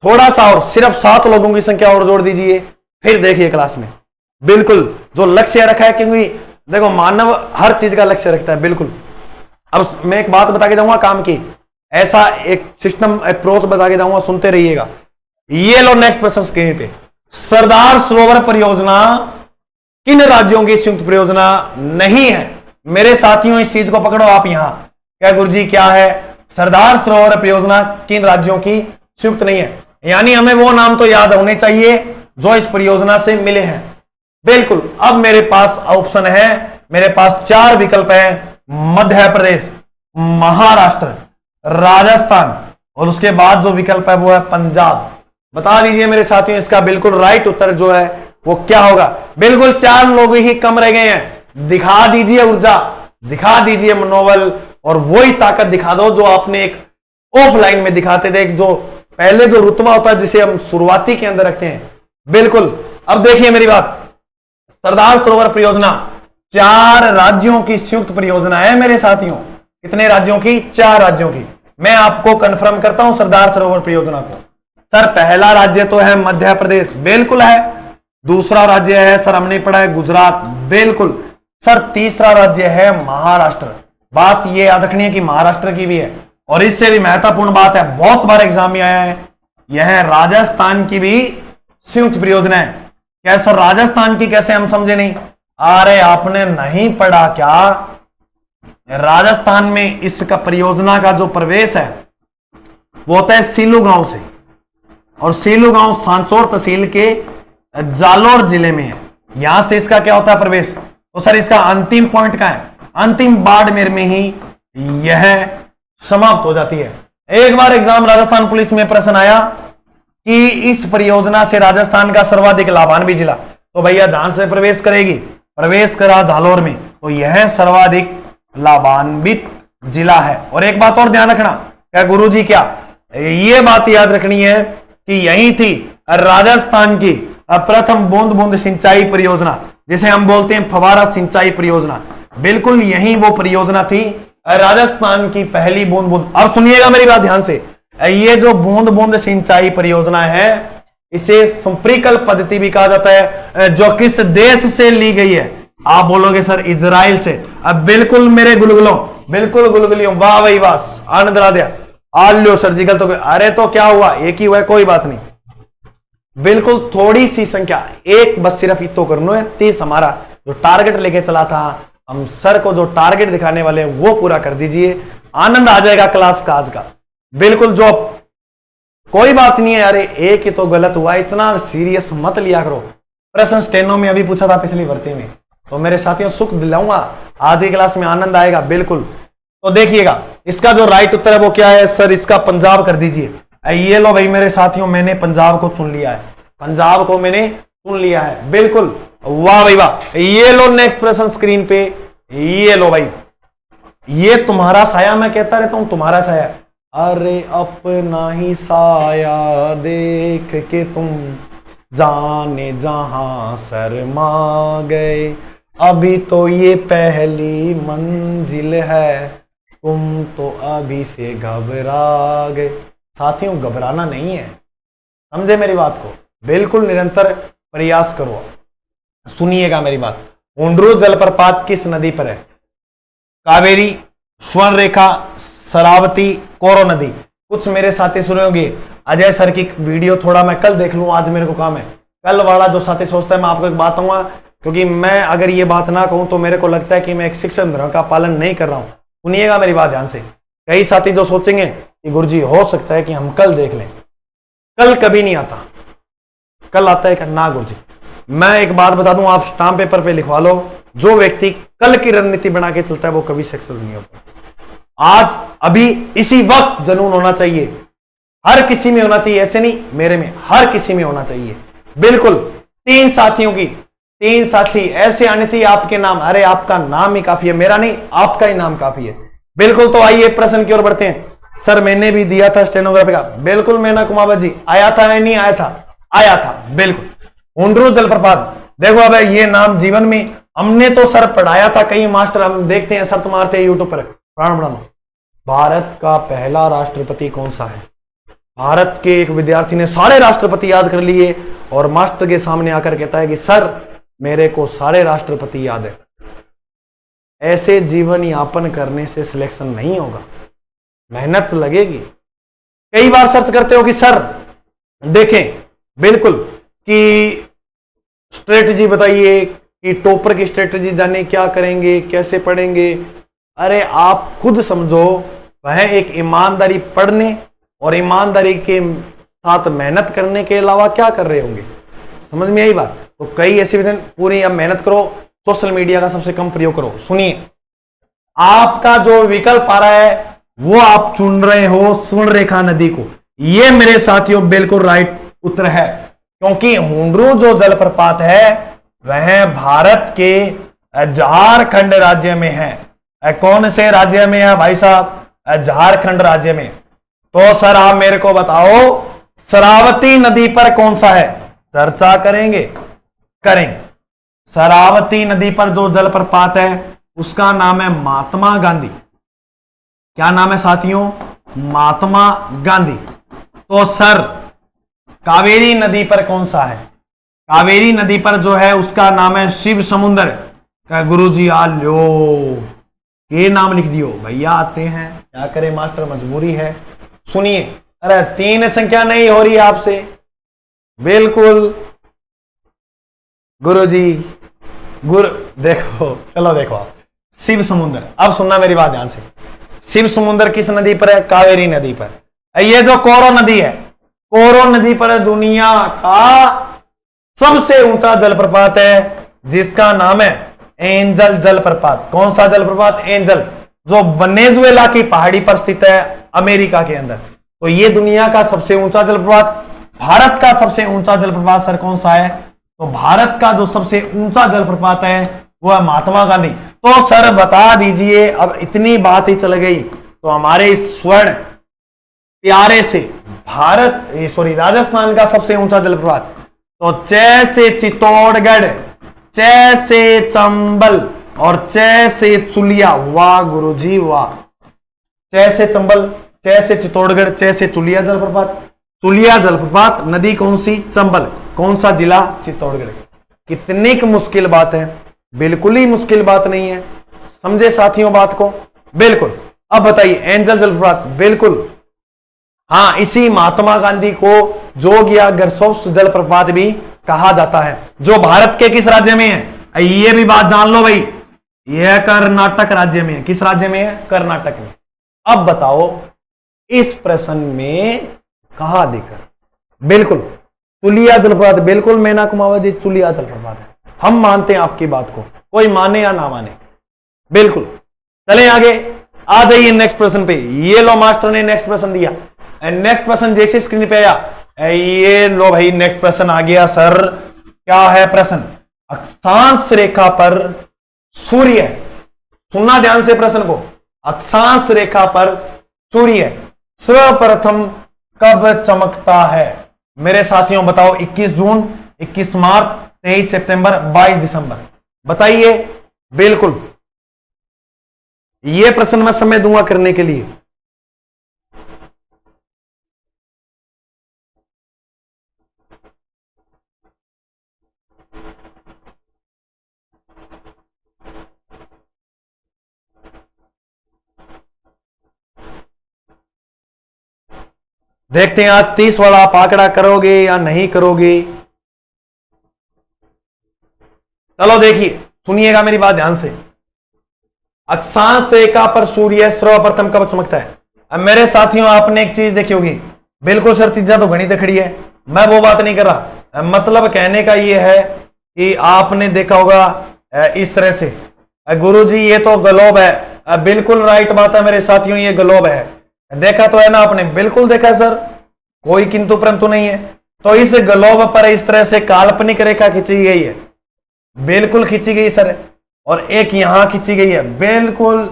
B: थोड़ा सा और, सिर्फ 7 लोगों की संख्या और जोड़ दीजिए, फिर देखिए क्लास में। बिल्कुल जो लक्ष्य रखा है, क्योंकि देखो मानव हर चीज का लक्ष्य रखता है। बिल्कुल अब मैं एक बात बता के जाऊंगा काम की, ऐसा एक सिस्टम अप्रोच बता के जाऊंगा, सुनते रहिएगा। ये लो नेक्स्ट प्रश्न स्क्रीन पे, सरदार सरोवर परियोजना किन राज्यों की संयुक्त परियोजना नहीं है? मेरे साथियों इस चीज को पकड़ो आप यहां। क्या गुरुजी क्या है? सरदार सरोवर परियोजना किन राज्यों की संयुक्त नहीं है? यानी हमें वो नाम तो याद होने चाहिए जो इस परियोजना से मिले हैं। बिल्कुल, अब मेरे पास ऑप्शन है, मेरे पास 4 विकल्प है, मध्य प्रदेश, महाराष्ट्र, राजस्थान, और उसके बाद जो विकल्प है वो है पंजाब। बता दीजिए मेरे साथियों इसका बिल्कुल राइट उत्तर जो है वो क्या होगा? बिल्कुल 4 लोग ही कम रह गए हैं। दिखा दीजिए ऊर्जा, दिखा दीजिए मनोबल, और वही ताकत दिखा दो जो आपने एक ऑफलाइन में दिखाते थे, जो पहले जो रुतबा होता है जिसे हम शुरुआती के अंदर रखते हैं। बिल्कुल, अब देखिए मेरी बात, सरदार सरोवर परियोजना 4 राज्यों की संयुक्त परियोजना है मेरे साथियों। कितने राज्यों की? 4 राज्यों की। मैं आपको कंफर्म करता हूं सरदार सरोवर परियोजना को। सर पहला राज्य तो है मध्य प्रदेश, बिल्कुल है। दूसरा राज्य है सर हमने पढ़ा है गुजरात, बिल्कुल। सर तीसरा राज्य है महाराष्ट्र। बात ये याद रखनी है कि महाराष्ट्र की भी है, और इससे भी महत्वपूर्ण बात है, बहुत बार एग्जाम में आया है, यह राजस्थान की भी संयुक्त परियोजना है। क्या सर राजस्थान की कैसे हम समझे नहीं? अरे आपने नहीं पढ़ा क्या? राजस्थान में इसका परियोजना का जो प्रवेश है वो होता है सीलू गांव से, और सीलू गांव सांचौर तहसील के जालोर जिले में है। यहां से इसका क्या होता है प्रवेश? तो सर इसका अंतिम पॉइंट क्या है? अंतिम बाड़मेर में ही यह समाप्त हो जाती है। एक बार एग्जाम राजस्थान पुलिस में प्रश्न आया कि इस परियोजना से राजस्थान का सर्वाधिक लाभान्वित जिला, तो भैया जहां से प्रवेश करेगी, प्रवेश करा जालोर में, तो यह सर्वाधिक लाभान्वित जिला है। और एक बात और ध्यान रखना, क्या गुरुजी क्या ये बात याद रखनी है कि यही थी राजस्थान की प्रथम बूंद बूंद सिंचाई परियोजना, जिसे हम बोलते हैं फवारा सिंचाई परियोजना। बिल्कुल यही वो परियोजना थी, राजस्थान की पहली बूंद बूंद। अब सुनिएगा मेरी बात ध्यान से, ये जो बूंद बूंद सिंचाई परियोजना है इसे संप्रिकल पद्धति भी कहा जाता है, जो किस देश से ली गई है? आप बोलोगे सर इजराइल से। अब बिल्कुल मेरे गुलगुलों, बिल्कुल गुलगुलियों, वाह भाई वाह, आनंद ला दिया। आल्यो सर्जिकल तो अरे तो क्या हुआ, एक ही हुआ है, कोई बात नहीं। बिल्कुल थोड़ी सी संख्या, एक बस सिर्फ इतो करना है, 30 हमारा जो टारगेट लेके चला था, हम सर को जो टारगेट दिखाने वाले हैं वो पूरा कर दीजिए, आनंद आ जाएगा क्लास का आज का। बिल्कुल जो कोई बात नहीं है यार, एक ही तो गलत हुआ, इतना सीरियस मत लिया करो। प्रश्न स्टेनो में अभी पूछा था पिछली भर्ती में, तो मेरे साथियों सुख दिलाऊंगा, आज की क्लास में आनंद आएगा। बिल्कुल तो देखिएगा इसका जो राइट उत्तर है वो क्या है? सर इसका पंजाब कर दीजिए। ये लो भाई मेरे साथियों, मैंने पंजाब को चुन लिया है, पंजाब को मैंने चुन लिया है। बिल्कुल वाह भाई वाह। ये लो नेक्स्ट प्रश्न स्क्रीन पे, ये लो भाई, ये तुम्हारा साया, मैं कहता रहता हूं तुम्हारा साया। अरे अपना ही साया देख के तुम जाने जहां शर्मा गए, अभी तो ये पहली मंजिल है, तुम तो अभी से घबरा गए। साथियों, घबराना नहीं है, समझे मेरी बात को, बिल्कुल निरंतर प्रयास करो। सुनिएगा मेरी बात। हुंड्रू जलप्रपात किस नदी पर है? कावेरी, स्वर्ण रेखा, शरावती, कोरो नदी। कुछ मेरे साथी सुने होंगे, अजय सर की वीडियो थोड़ा मैं कल देख लूं, आज मेरे को काम है। कल वाला जो साथी सोचता है मैं आपको एक बात कहूंगा, क्योंकि मैं अगर ये बात ना कहूं तो मेरे को लगता है कि मैं एक शिक्षण धर्म का पालन नहीं कर रहा हूं। सुनिएगा मेरी बात ध्यान से। कई साथी जो सोचेंगे कि गुरुजी हो सकता है कि हम कल देख लें, कल कभी नहीं आता। कल आता है ना गुरुजी? मैं एक बात बता दूं, आप स्टाम्प पेपर पे लिखवा लो, जो व्यक्ति कल की रणनीति बना के चलता है वो कभी सक्सेस नहीं होता। आज अभी इसी वक्त जुनून होना चाहिए, हर किसी में होना चाहिए, ऐसे नहीं मेरे में, हर किसी में होना चाहिए। बिल्कुल 3 साथियों की 3 साथी ऐसे आने चाहिए आपके नाम। अरे आपका नाम ही काफी है, मेरा नहीं, आपका ही नाम काफी है। बिल्कुल। तो आइए प्रश्न की ओर बढ़ते हैं। सर मैंने भी दिया था स्टेनोग्राफी का। बिल्कुल मीना कुमावत जी, आया था या नहीं आया था? आया था, बिल्कुल। हुंड्रू जलप्रपात, देखो अब ये नाम जीवन में हमने तो सर पढ़ाया था, कई मास्टर हम देखते हैं सर्च मारते हैं यूट्यूब पर, प्राण बढ़ानो। भारत का पहला राष्ट्रपति कौन सा है? भारत के एक विद्यार्थी ने सारे राष्ट्रपति याद कर लिए और मास्टर के सामने आकर कहता है कि सर मेरे को सारे राष्ट्रपति याद है। ऐसे जीवन यापन करने से सिलेक्शन नहीं होगा, मेहनत लगेगी। कई बार सर्च करते हो कि सर देखें, बिल्कुल, कि स्ट्रेटजी बताइए, कि टॉपर की स्ट्रेटजी जाने, क्या करेंगे, कैसे पढ़ेंगे। अरे आप खुद समझो, वह एक ईमानदारी पढ़ने और ईमानदारी के साथ मेहनत करने के अलावा क्या कर रहे होंगे? समझ में आई बात? तो कई ऐसी पूरी अब मेहनत करो, सोशल मीडिया का सबसे कम प्रयोग करो। सुनिए, आपका जो विकल्प आ रहा है वो आप चुन रहे हो स्वर्ण रेखा नदी को। ये मेरे साथियों बिल्कुल राइट उत्तर है, क्योंकि हुंड्रू जो जलप्रपात है वह भारत के झारखंड राज्य में है। कौन से राज्य में है भाई साहब? झारखंड राज्य में। तो सर आप मेरे को बताओ, शरावती नदी पर कौन सा है? चर्चा करेंगे, करेंगे। शरावती नदी पर जो जलप्रपात है उसका नाम है महात्मा गांधी। क्या नाम है साथियों? महात्मा गांधी। तो सर कावेरी नदी पर कौन सा है? कावेरी नदी पर जो है उसका नाम है शिव समुद्र। क्या गुरुजी आ लो, ये नाम लिख दियो भैया, आते हैं, क्या करें मास्टर, मजबूरी है। सुनिए, अरे 3 संख्या नहीं हो रही आपसे, बिल्कुल गुरुजी, देखो, चलो देखो आप, शिव समुद्र। अब सुनना मेरी बात ध्यान से, शिव समुद्र किस नदी पर है? कावेरी नदी पर। ये जो कोरो नदी है, कोरो नदी पर दुनिया का सबसे ऊंचा जलप्रपात है, जिसका नाम है एंजल जलप्रपात। कौन सा जलप्रपात? एंजल, जो वेनेजुएला की पहाड़ी पर स्थित है अमेरिका के अंदर। तो ये दुनिया का सबसे ऊंचा जलप्रपात। भारत का सबसे ऊंचा जलप्रपात सर कौन सा है? तो भारत का जो सबसे ऊंचा जलप्रपात है वो है महात्मा गांधी। तो सर बता दीजिए, अब इतनी बात ही चल गई तो हमारे इस स्वर्ण प्यारे से राजस्थान का सबसे ऊंचा जलप्रपात, तो च से चित्तौड़गढ़, च से चंबल और च से चुलिया। वाह गुरुजी वाह। च से चंबल, च से चित्तौड़गढ़, च से चुलिया जलप्रपात। चुलिया जलप्रपात, नदी कौन सी? चंबल। कौन सा जिला? चित्तौड़गढ़। कितनी मुश्किल बात है? बिल्कुल ही मुश्किल बात नहीं है, समझे साथियों बात को? बिल्कुल। अब बताइए, एंजल जलप्रपात, बिल्कुल हाँ, इसी महात्मा गांधी को जोगिया गरसोस जलप्रपात भी कहा जाता है, जो भारत के किस राज्य में है? ये भी बात जान लो भाई, यह कर्नाटक राज्य में है। किस राज्य में है? कर्नाटक में। अब बताओ इस प्रश्न में कहा दिक्कत? बिल्कुल चुलिया जलप्रपात, बिल्कुल मीना कुमावत जी, चुलिया जलप्रपात है। हम मानते हैं आपकी बात को, कोई माने या ना माने, बिल्कुल। चले आगे, आ जाइए नेक्स्ट प्रश्न पे। ये लो मास्टर ने नेक्स्ट प्रश्न दिया। नेक्स्ट प्रश्न जैसे स्क्रीन पे आया, ये लो भाई नेक्स्ट प्रश्न आ गया। सर क्या है प्रश्न? अक्षांश रेखा पर सूर्य, सुनना ध्यान से प्रश्न को, अक्षांश रेखा पर सूर्य सर्वप्रथम कब चमकता है? मेरे साथियों बताओ 21 जून, 21 मार्च, 23 सितंबर, 22 दिसंबर, बताइए। बिल्कुल, यह प्रश्न मैं समय दूंगा करने के लिए। देखते हैं आज 30 वाला आप आंकड़ा करोगे या नहीं करोगे। चलो देखिए, सुनिएगा मेरी बात ध्यान से। अक्षांश रेखा पर सूर्य सर्वप्रथम कब चमकता है? अब मेरे साथियों आपने एक चीज देखी होगी, बिल्कुल सर चीजा तो गणित खड़ी है, मैं वो बात नहीं कर रहा। मतलब कहने का ये है कि आपने देखा होगा इस तरह से, गुरुजी ये तो ग्लोब है। बिल्कुल राइट बात है मेरे साथियों, ये ग्लोब है। देखा तो है ना आपने? बिल्कुल देखा है सर, कोई किंतु परंतु नहीं है। तो इस ग्लोब पर इस तरह से काल्पनिक रेखा खींची गई है, बिल्कुल खींची गई सर, और एक यहां खींची गई है बिल्कुल,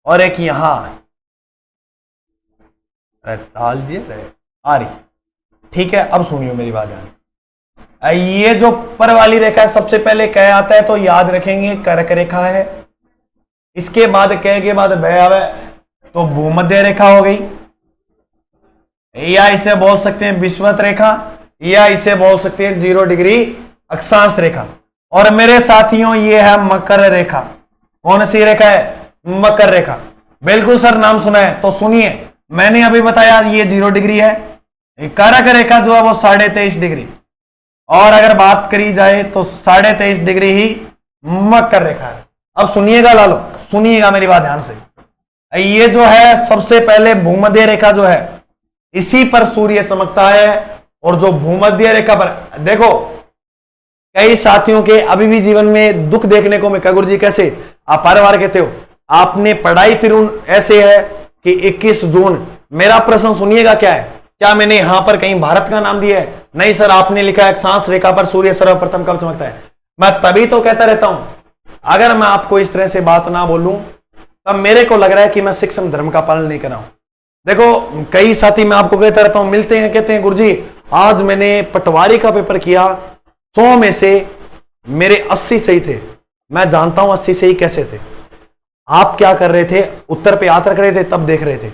B: और एक यहां। आ रही, ठीक है। अब सुनियो मेरी बात यार, ये जो पर वाली रेखा है सबसे पहले क्या आता है तो याद रखेंगे कर्क रेखा है। इसके बाद क के बाद भय आवे तो भूमध्य रेखा हो गई, या इसे बोल सकते हैं विषुवत रेखा, या इसे बोल सकते हैं 0 डिग्री अक्षांश रेखा। और मेरे साथियों ये है मकर रेखा। कौन सी रेखा है? मकर रेखा। बिल्कुल सर नाम सुना है, तो सुनिए, मैंने अभी बताया ये 0 डिग्री है। कर्क रेखा जो है वो 23.5 डिग्री, और अगर बात करी जाए तो 23.5 डिग्री ही मकर रेखा है। अब सुनिएगा लालो, सुनिएगा मेरी बात ध्यान से। ये जो है सबसे पहले भूमध्य रेखा जो है इसी पर सूर्य चमकता है, और जो भूमध्य रेखा पर देखो, कई साथियों के अभी भी जीवन में दुख देखने को मिलता। गुरु जी कैसे? आप हर बार कहते हो आपने पढ़ाई फिर ऐसे है कि 21 जून। मेरा प्रश्न सुनिएगा क्या है, क्या मैंने यहां पर कहीं भारत का नाम दिया है? नहीं सर, आपने लिखा है अक्षांश रेखा पर सूर्य सर्वप्रथम कब चमकता है। मैं तभी तो कहता रहता हूं, अगर मैं आपको इस तरह से बात ना बोलूं तब मेरे को लग रहा है कि मैं शिक्षण धर्म का पालन नहीं कर रहा हूं। देखो कई साथी मैं आपको कहता रहता हूं, मिलते हैं, कहते हैं गुरुजी आज मैंने पटवारी का पेपर किया, 100 में से मेरे 80 सही थे। मैं जानता हूं 80 सही कैसे थे। आप क्या कर रहे थे? उत्तर पे हाथ रख रहे थे, तब देख रहे थे।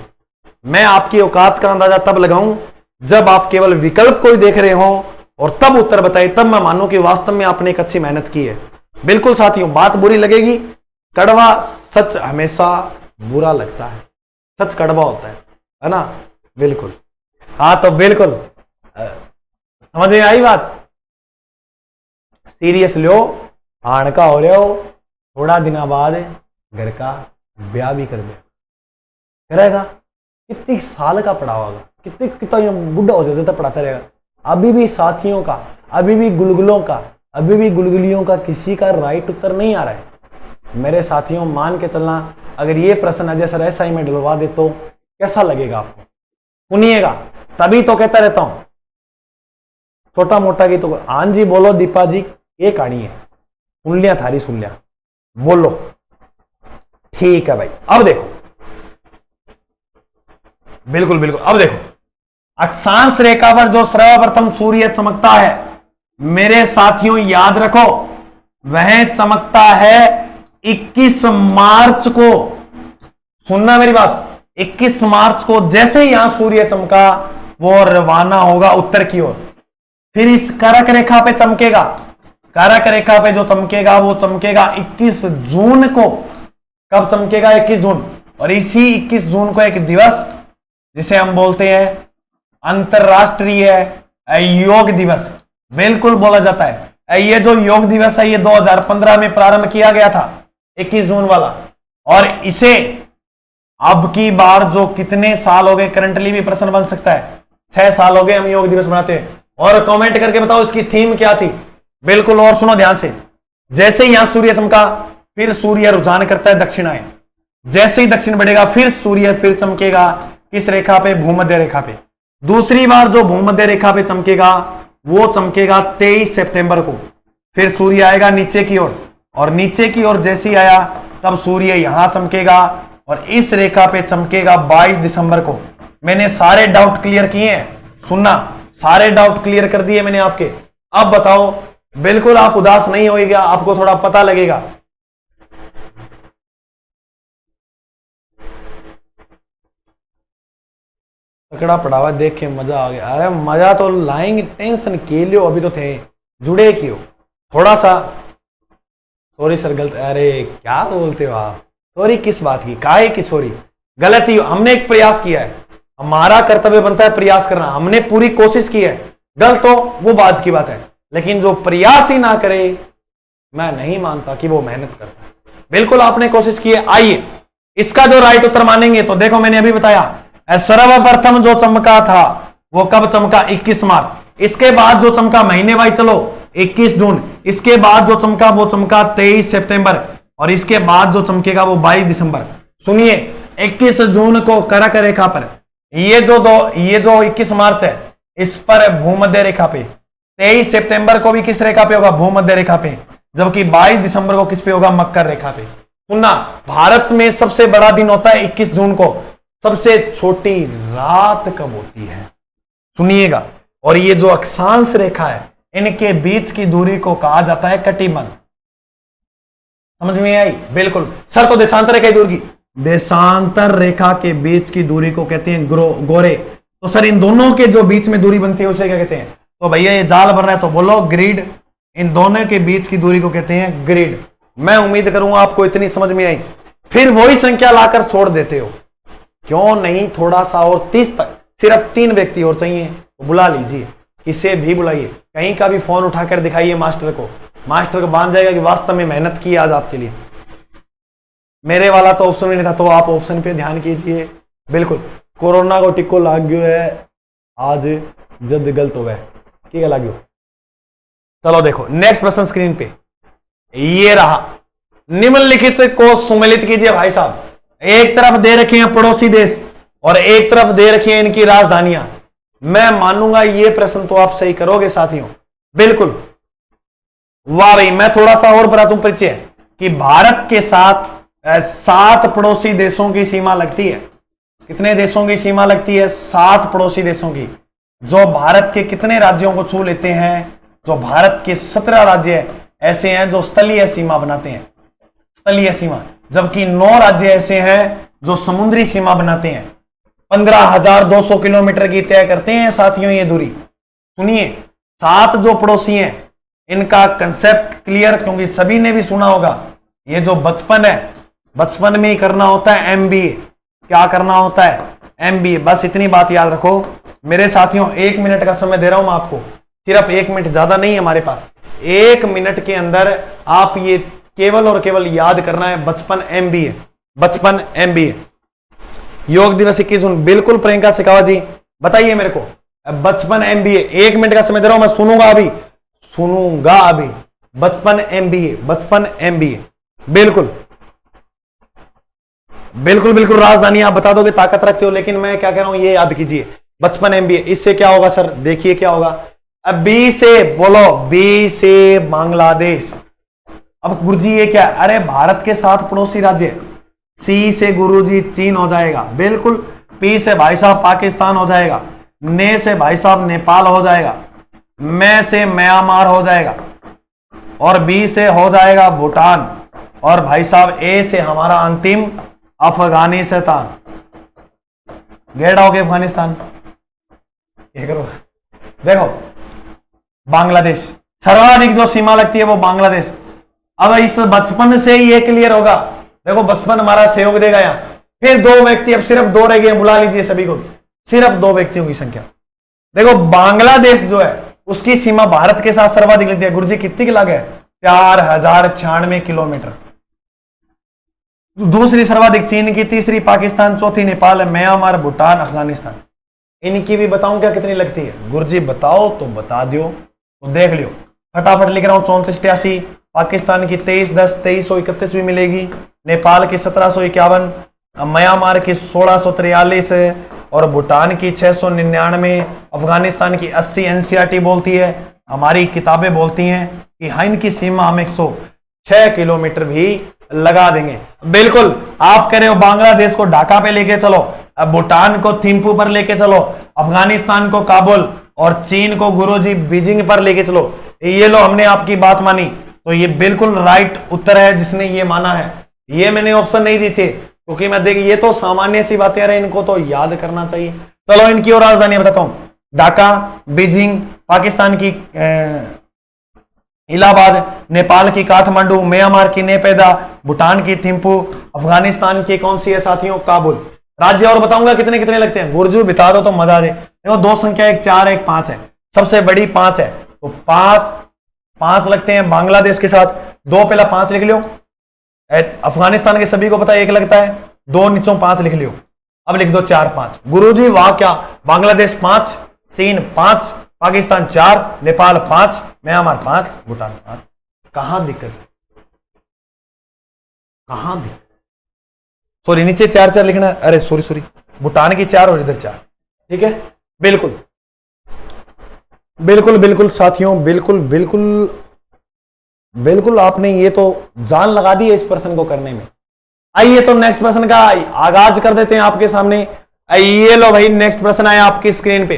B: मैं आपकी औकात का अंदाजा तब लगाऊं जब आप केवल विकल्प कोई देख रहे हो और तब उत्तर बताए, तब मैं मानूं कि वास्तव में आपने एक अच्छी मेहनत की है। बिल्कुल साथियों, बात बुरी लगेगी, कड़वा सच हमेशा बुरा लगता है, सच कड़वा होता है ना? बिल्कुल, हाँ तो बिल्कुल समझ में आई बात। सीरियस लो, हाण का हो रहे हो, थोड़ा दिना बाद घर का ब्याह भी कर दे करेगा। कितने साल का पढ़ा होगा, कितना बुढ़ा हो जाता पढ़ाता रहेगा। अभी भी साथियों का, अभी भी गुलगुलों का, अभी भी गुलगुलियों का किसी का राइट उत्तर नहीं आ रहा है। मेरे साथियों मान के चलना, अगर ये प्रश्न अजय सर ऐसा ही मैं डलवा दे तो कैसा लगेगा आपको? सुनिएगा, तभी तो कहता रहता हूं छोटा मोटा की तो। हाँ जी बोलो दीपा जी, ये कहानी है, सुन लिया थारी, सुन लिया, बोलो ठीक है भाई। अब देखो, बिल्कुल बिल्कुल, अब देखो अक्षांश रेखा पर जो सर्वप्रथम सूर्य चमकता है मेरे साथियों याद रखो, वह चमकता है 21 मार्च को। सुनना मेरी बात, 21 मार्च को जैसे ही यहां सूर्य चमका वो रवाना होगा उत्तर की ओर, फिर इस कर्क रेखा पे चमकेगा। कर्क रेखा पे जो चमकेगा वो चमकेगा 21 जून को। कब चमकेगा? 21 जून। और इसी 21 जून को एक दिवस जिसे हम बोलते हैं अंतरराष्ट्रीय योग दिवस बिल्कुल बोला जाता है। ये जो योग दिवस है ये 2015 में प्रारंभ किया गया था, 21 जून वाला। और इसे अब की बार जो कितने साल हो गए, करंटली भी प्रश्न बन सकता है, 6 साल हो गए हम योग दिवस मनाते हैं। और कमेंट करके बताओ इसकी थीम क्या थी। बिल्कुल, और सुनो ध्यान से, जैसे ही यहां सूर्य चमका फिर सूर्य रुझान करता है दक्षिणायन, जैसे ही दक्षिण बढ़ेगा फिर सूर्य फिर चमकेगा किस रेखा पे? भूमध्य रेखा पे। दूसरी बार जो भूमध्य रेखा पे चमकेगा वो चमकेगा 23 सितंबर को। फिर सूर्य आएगा नीचे की ओर, और नीचे की ओर जैसे ही आया तब सूर्य यहां चमकेगा और इस रेखा पे चमकेगा 22 दिसंबर को। मैंने सारे डाउट क्लियर किए हैं, सुनना सारे डाउट क्लियर कर दिए मैंने आपके। अब बताओ, बिल्कुल आप उदास नहीं होइएगा, आपको थोड़ा पता लगेगा। तकड़ा पढ़ावा देख के मजा आ गया। अरे मजा तो लाएंगे, टेंशन के लियो, अभी तो थे जुड़े क्यों थोड़ा सा। सॉरी सर गलत, अरे क्या बोलते हो आप, सॉरी किस बात की, काहे की सॉरी, गलती हमने एक प्रयास किया है, हमारा कर्तव्य बनता है प्रयास करना, हमने पूरी कोशिश की है, गलत हो वो बात की बात है, लेकिन जो प्रयास ही ना करे मैं नहीं मानता कि वो मेहनत करता है। बिल्कुल आपने कोशिश की है। आइए इसका जो राइट उत्तर मानेंगे तो देखो, मैंने अभी बताया सर्वप्रथम जो चमका था वो कब चमका, 21 मार्च। इसके बाद जो चमका महीने भाई चलो 21 जून, इसके बाद जो चमका वो चमका 23 सितंबर, और इसके बाद जो चमकेगा वो 22 दिसंबर। सुनिए 21 जून को कर्क रेखा पर, ये जो 21 मार्च है इस पर भूमध्य रेखा पे, 23 सितंबर को भी किस रेखा पे होगा, भूमध्य रेखा पे, जबकि 22 दिसंबर को किस पे होगा, मकर रेखा पे। सुनना, भारत में सबसे बड़ा दिन होता है 21 जून को, सबसे छोटी रात कब होती है सुनिएगा। और ये जो अक्षांश रेखा है इनके बीच की दूरी को कहा जाता है कटिबंध। समझ में आई? बिल्कुल सर, तो देशांतर रेखा की दूरी, देशांतर रेखा के बीच की दूरी को कहते हैं गोरे। तो सर इन दोनों के जो बीच में दूरी बनती है उसे क्या कहते हैं? तो भैया ये जाल बन रहा है तो बोलो ग्रिड। इन दोनों के बीच की दूरी को कहते हैं ग्रिड। मैं उम्मीद करूंगा आपको इतनी समझ में आई। फिर वही संख्या लाकर छोड़ देते हो, क्यों नहीं? थोड़ा सा और 30 तक, सिर्फ 3 व्यक्ति और चाहिए तो बुला लीजिए, किसे भी बुलाइए, कहीं का भी फोन उठाकर दिखाइए मास्टर को मान जाएगा कि वास्तव में मेहनत की आज आपके लिए। मेरे वाला तो ऑप्शन में नहीं था, तो आप ऑप्शन पे ध्यान कीजिए। बिल्कुल कोरोना को टिक्को लाग गयो है आज, जद गलत हो गए क्या लाग गयो। चलो देखो नेक्स्ट प्रश्न स्क्रीन पे ये रहा, निम्नलिखित को सुमेलित कीजिए भाई साहब। एक तरफ दे रखे हैं पड़ोसी देश और एक तरफ दे रखी है इनकी राजधानियां। मैं मानूंगा ये प्रश्न तो आप सही करोगे साथियों, बिल्कुल। वाह भाई, मैं थोड़ा सा और बता दूं परिचय कि भारत के साथ 7 पड़ोसी देशों की सीमा लगती है। कितने देशों की सीमा लगती है? 7 पड़ोसी देशों की, जो भारत के कितने राज्यों को छू लेते हैं? जो भारत के 17 राज्य ऐसे हैं जो स्थलीय सीमा बनाते हैं, स्थलीय सीमा, जबकि 9 राज्य ऐसे हैं जो समुद्री सीमा बनाते हैं। 15,200 किलोमीटर की तय करते हैं साथियों ये दूरी। सुनिए 7 जो पड़ोसी हैं इनका कंसेप्ट क्लियर, क्योंकि सभी ने भी सुना होगा, ये जो बचपन है, बचपन में ही करना होता है एमबीए। क्या करना होता है? एमबीए। बस इतनी बात याद रखो मेरे साथियों। 1 मिनट का समय दे रहा हूं मैं आपको, सिर्फ 1 मिनट, ज्यादा नहीं है हमारे पास। 1 मिनट के अंदर आप ये केवल और केवल याद करना है, बचपन एमबीए, बचपन एमबीए। योग दिवस 21 जून, बिल्कुल प्रियंका शेखावत जी बताइए मेरे को, बचपन एमबीए। 1 मिनट का समय दे रहा हूं मैं, सुनूंगा अभी। बचपन एमबीए, बचपन एमबीए, बिल्कुल बिल्कुल बिल्कुल। राजधानी आप बता दोगे, ताकत रखते हो, लेकिन मैं क्या कह रहा हूं ये याद कीजिए, बचपन एमबीए। इससे क्या होगा सर? देखिए क्या होगा। अब बी से बोलो, बी से बांग्लादेश। अब गुरुजी ये क्या? अरे भारत के 7 पड़ोसी राज्य। सी से गुरुजी चीन हो जाएगा, बिल्कुल। पी से भाई साहब पाकिस्तान हो जाएगा, ने से भाई साहब नेपाल हो जाएगा, मैं से म्यांमार हो जाएगा, और बी से हो जाएगा भूटान, और भाई साहब ए से हमारा अंतिम अफगानिस्तान। गेट आओगे अफगानिस्तान, ये करो। देखो बांग्लादेश, सर्वाधिक जो सीमा लगती है वो बांग्लादेश। अब इस बचपन से ही ये क्लियर होगा। देखो बचपन हमारा सहयोग देगा यहां। फिर 2 व्यक्ति, अब सिर्फ 2 रह गए, बुला लीजिए सभी को, सिर्फ 2 व्यक्तियों की संख्या। देखो बांग्लादेश जो है उसकी सीमा भारत के साथ सर्वाधिक लगती है। गुरुजी कितनी की लग है? 4096 किलोमीटर। दूसरी सर्वाधिक चीन की, तीसरी पाकिस्तान, चौथी नेपाल, म्यांमार, भूटान, अफगानिस्तान। इनकी भी बताऊं क्या कितनी लगती है? गुरुजी बताओ तो बता दियो, तो देख लियो, फटाफट लिख रहा हूं। 3483, पाकिस्तान की 2310, 2331 भी मिलेगी, नेपाल की 1751, म्यांमार की 1643 और भूटान की 699, अफगानिस्तान की 80। एनसीईआरटी बोलती है, हमारी किताबें बोलती हैं कि हाँ इनकी सीमा हम 106 किलोमीटर भी लगा देंगे। बिल्कुल आप कह रहे हो बांग्लादेश को ढाका पे लेके चलो, अब भूटान को थिम्पू पर लेके चलो, अफगानिस्तान को काबुल, और चीन को गुरुजी बीजिंग पर लेके चलो। ये लो, हमने आपकी बात मानी, तो ये बिल्कुल राइट उत्तर है जिसने ये माना है। ये मैंने ऑप्शन नहीं दी थे क्योंकि मैं देख, ये तो सामान्य सी बातें रहे, इनको तो याद करना चाहिए। चलो इनकी और राजधानी बताता हूं, ढाका, बीजिंग, पाकिस्तान की इलाहाबाद, नेपाल की काठमांडू, म्यांमार की नेपेदा, भूटान की थिम्पू, अफगानिस्तान की कौन सी है साथियों, काबुल। राज्य और बताऊंगा कितने कितने लगते हैं, गुरजू बता दो तो मजा आ जाए। देखो दो संख्या, एक 4 एक 5 है, सबसे बड़ी 5 है, तो 5 लगते हैं बांग्लादेश के साथ। 2 पहला 5 लिख लियो, अफगानिस्तान के सभी को पता है 1 लगता है, 2 नीचों 5 लिख लियो। अब लिख दो 4 5। गुरुजी वाह क्या, बांग्लादेश 5, चीन 5, पाकिस्तान 4, नेपाल 5, म्यांमार 5, भूटान 5। कहां दिक्कत है, कहां दिक्कत, सॉरी नीचे 4 लिखना है, अरे सॉरी भूटान की 4 और इधर 4, ठीक है। बिल्कुल बिल्कुल बिल्कुल साथियों, बिल्कुल बिल्कुल बिल्कुल आपने ये तो जान लगा दी है इस प्रश्न को करने में। आइए तो नेक्स्ट प्रश्न का आगाज कर देते हैं आपके सामने। ये लो भाई, नेक्स्ट प्रश्न आया आपकी स्क्रीन पे।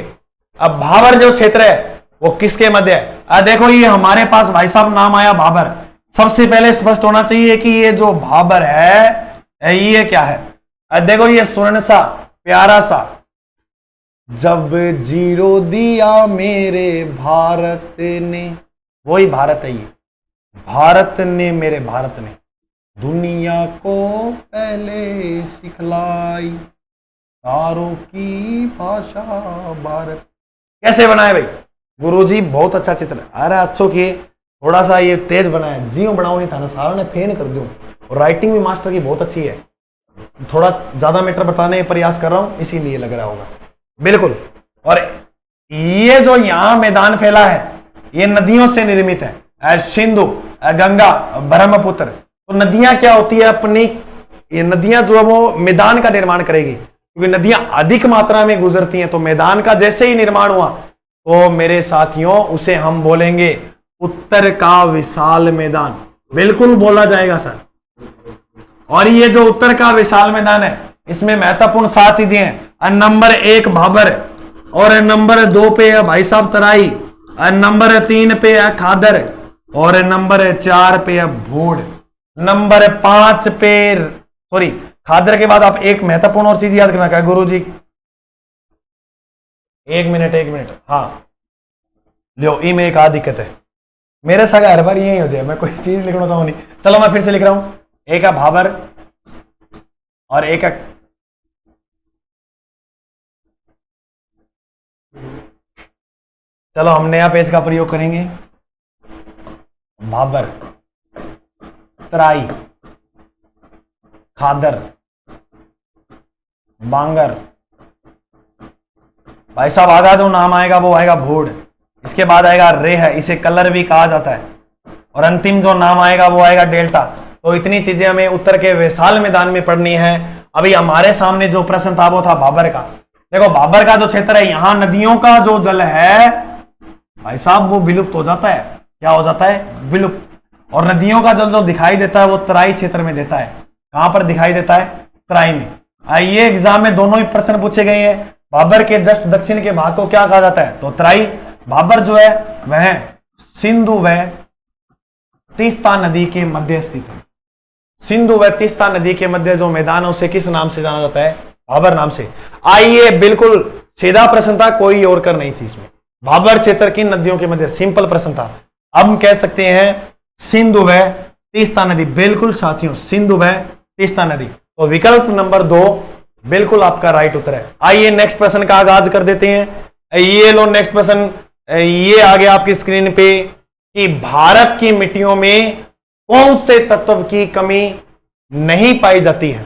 B: अब भाबर जो क्षेत्र है वो किसके मध्य है? देखो ये हमारे पास भाई साहब नाम आया भाबर। सबसे पहले स्पष्ट होना चाहिए कि ये जो भाबर है ये क्या है। देखो ये स्वर्ण सा प्यारा सा, जब जीरो दिया मेरे भारत ने, वही भारत है ये। भारत ने, मेरे भारत ने दुनिया को पहले सिखलाई, तारों की भाषा भारत। कैसे बनाए भाई? गुरुजी बहुत अच्छा चित्र है। अरे अच्छो किए, थोड़ा सा ये तेज बनाया, जियो बनाओ नहीं था ना, सारा ने फेन कर दूं। और राइटिंग भी मास्टर की बहुत अच्छी है, थोड़ा ज्यादा मीटर बताने का प्रयास कर रहा हूं इसीलिए लग रहा होगा। बिल्कुल। और ये जो यहां मैदान फैला है ये नदियों से निर्मित है, सिंधु, गंगा, ब्रह्मपुत्र। तो नदियां क्या होती है अपनी, ये नदियां जो है वो मैदान का निर्माण करेगी, क्योंकि नदियां अधिक मात्रा में गुजरती हैं। तो मैदान का जैसे ही निर्माण हुआ तो मेरे साथियों उसे हम बोलेंगे उत्तर का विशाल मैदान। बिल्कुल बोला जाएगा सर। और ये जो उत्तर का विशाल मैदान है इसमें महत्वपूर्ण 7 चीजें हैं। नंबर 1 भाबर, और नंबर 2 पे है भाई साहब तराई, नंबर 3 पे है खादर, और नंबर 4 पे है भोड़, नंबर 5 पे, सॉरी खादर के बाद आप एक महत्वपूर्ण और चीज याद करना क्या गुरु जी, 1 मिनट, हाँ लो ई में एक आ दिक्कत है मेरे साथ, हर बार यही हो जाए, मैं कोई चीज लिखना चाहूँ नहीं। चलो मैं फिर से लिख रहा हूं, एक है भाबर और एक है, चलो हम नया पेज का प्रयोग करेंगे। भाबर, तराई, खादर, बांगर, भाई साहब आगा जो नाम आएगा वो आएगा भोड़, इसके बाद आएगा रेह, इसे कलर भी कहा जाता है, और अंतिम जो नाम आएगा वो आएगा डेल्टा। तो इतनी चीजें हमें उत्तर के विशाल मैदान में पढ़नी है। अभी हमारे सामने जो प्रश्न था वो था भाबर का। देखो भाबर का जो क्षेत्र है यहां नदियों का जो जल है भाई साहब वो विलुप्त हो जाता है। क्या हो जाता है? विलुप्त। और नदियों का जल जो दिखाई देता है वो तराई क्षेत्र में देता है। कहां पर दिखाई देता है? तराई में। ये एग्जाम में दोनों ही प्रश्न पूछे गए हैं। भाबर के जस्ट दक्षिण के भाग को क्या कहा जाता है? तो तराई। भाबर जो है वह सिंधु व तीस्ता नदी के मध्य स्थित है। सिंधु व तीस्ता नदी के मध्य जो मैदान है उसे किस नाम से जाना जाता है? भाबर नाम से। आइए बिल्कुल सीधा प्रश्न था, कोई और कर नहीं थी इसमें। भाबर क्षेत्र की नदियों के मध्य, सिंपल प्रश्न था। अब हम कह सकते हैं सिंधु व तीस्ता नदी। बिल्कुल साथियों, सिंधु व तीस्ता नदी। तो विकल्प नंबर 2 बिल्कुल आपका राइट उत्तर है। आइए नेक्स्ट प्रश्न का आगाज कर देते हैं। ये लो नेक्स्ट प्रश्न, ये आ गया आपकी स्क्रीन पे कि भारत की मिट्टियों में कौन से तत्व की कमी नहीं पाई जाती है।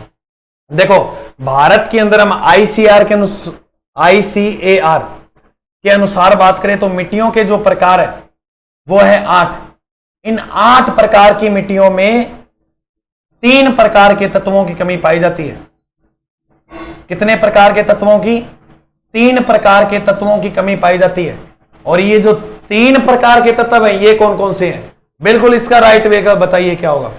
B: देखो भारत के अंदर हम आईसीआर के अनुसार बात करें तो मिट्टियों के जो प्रकार है वो है 8। इन 8 प्रकार की मिट्टियों में 3 प्रकार के तत्वों की कमी पाई जाती है। कितने प्रकार के तत्वों की? 3 प्रकार के तत्वों की कमी पाई जाती है। और ये जो 3 प्रकार के तत्व हैं ये कौन कौन से हैं? बिल्कुल इसका राइट वे का बताइए क्या होगा।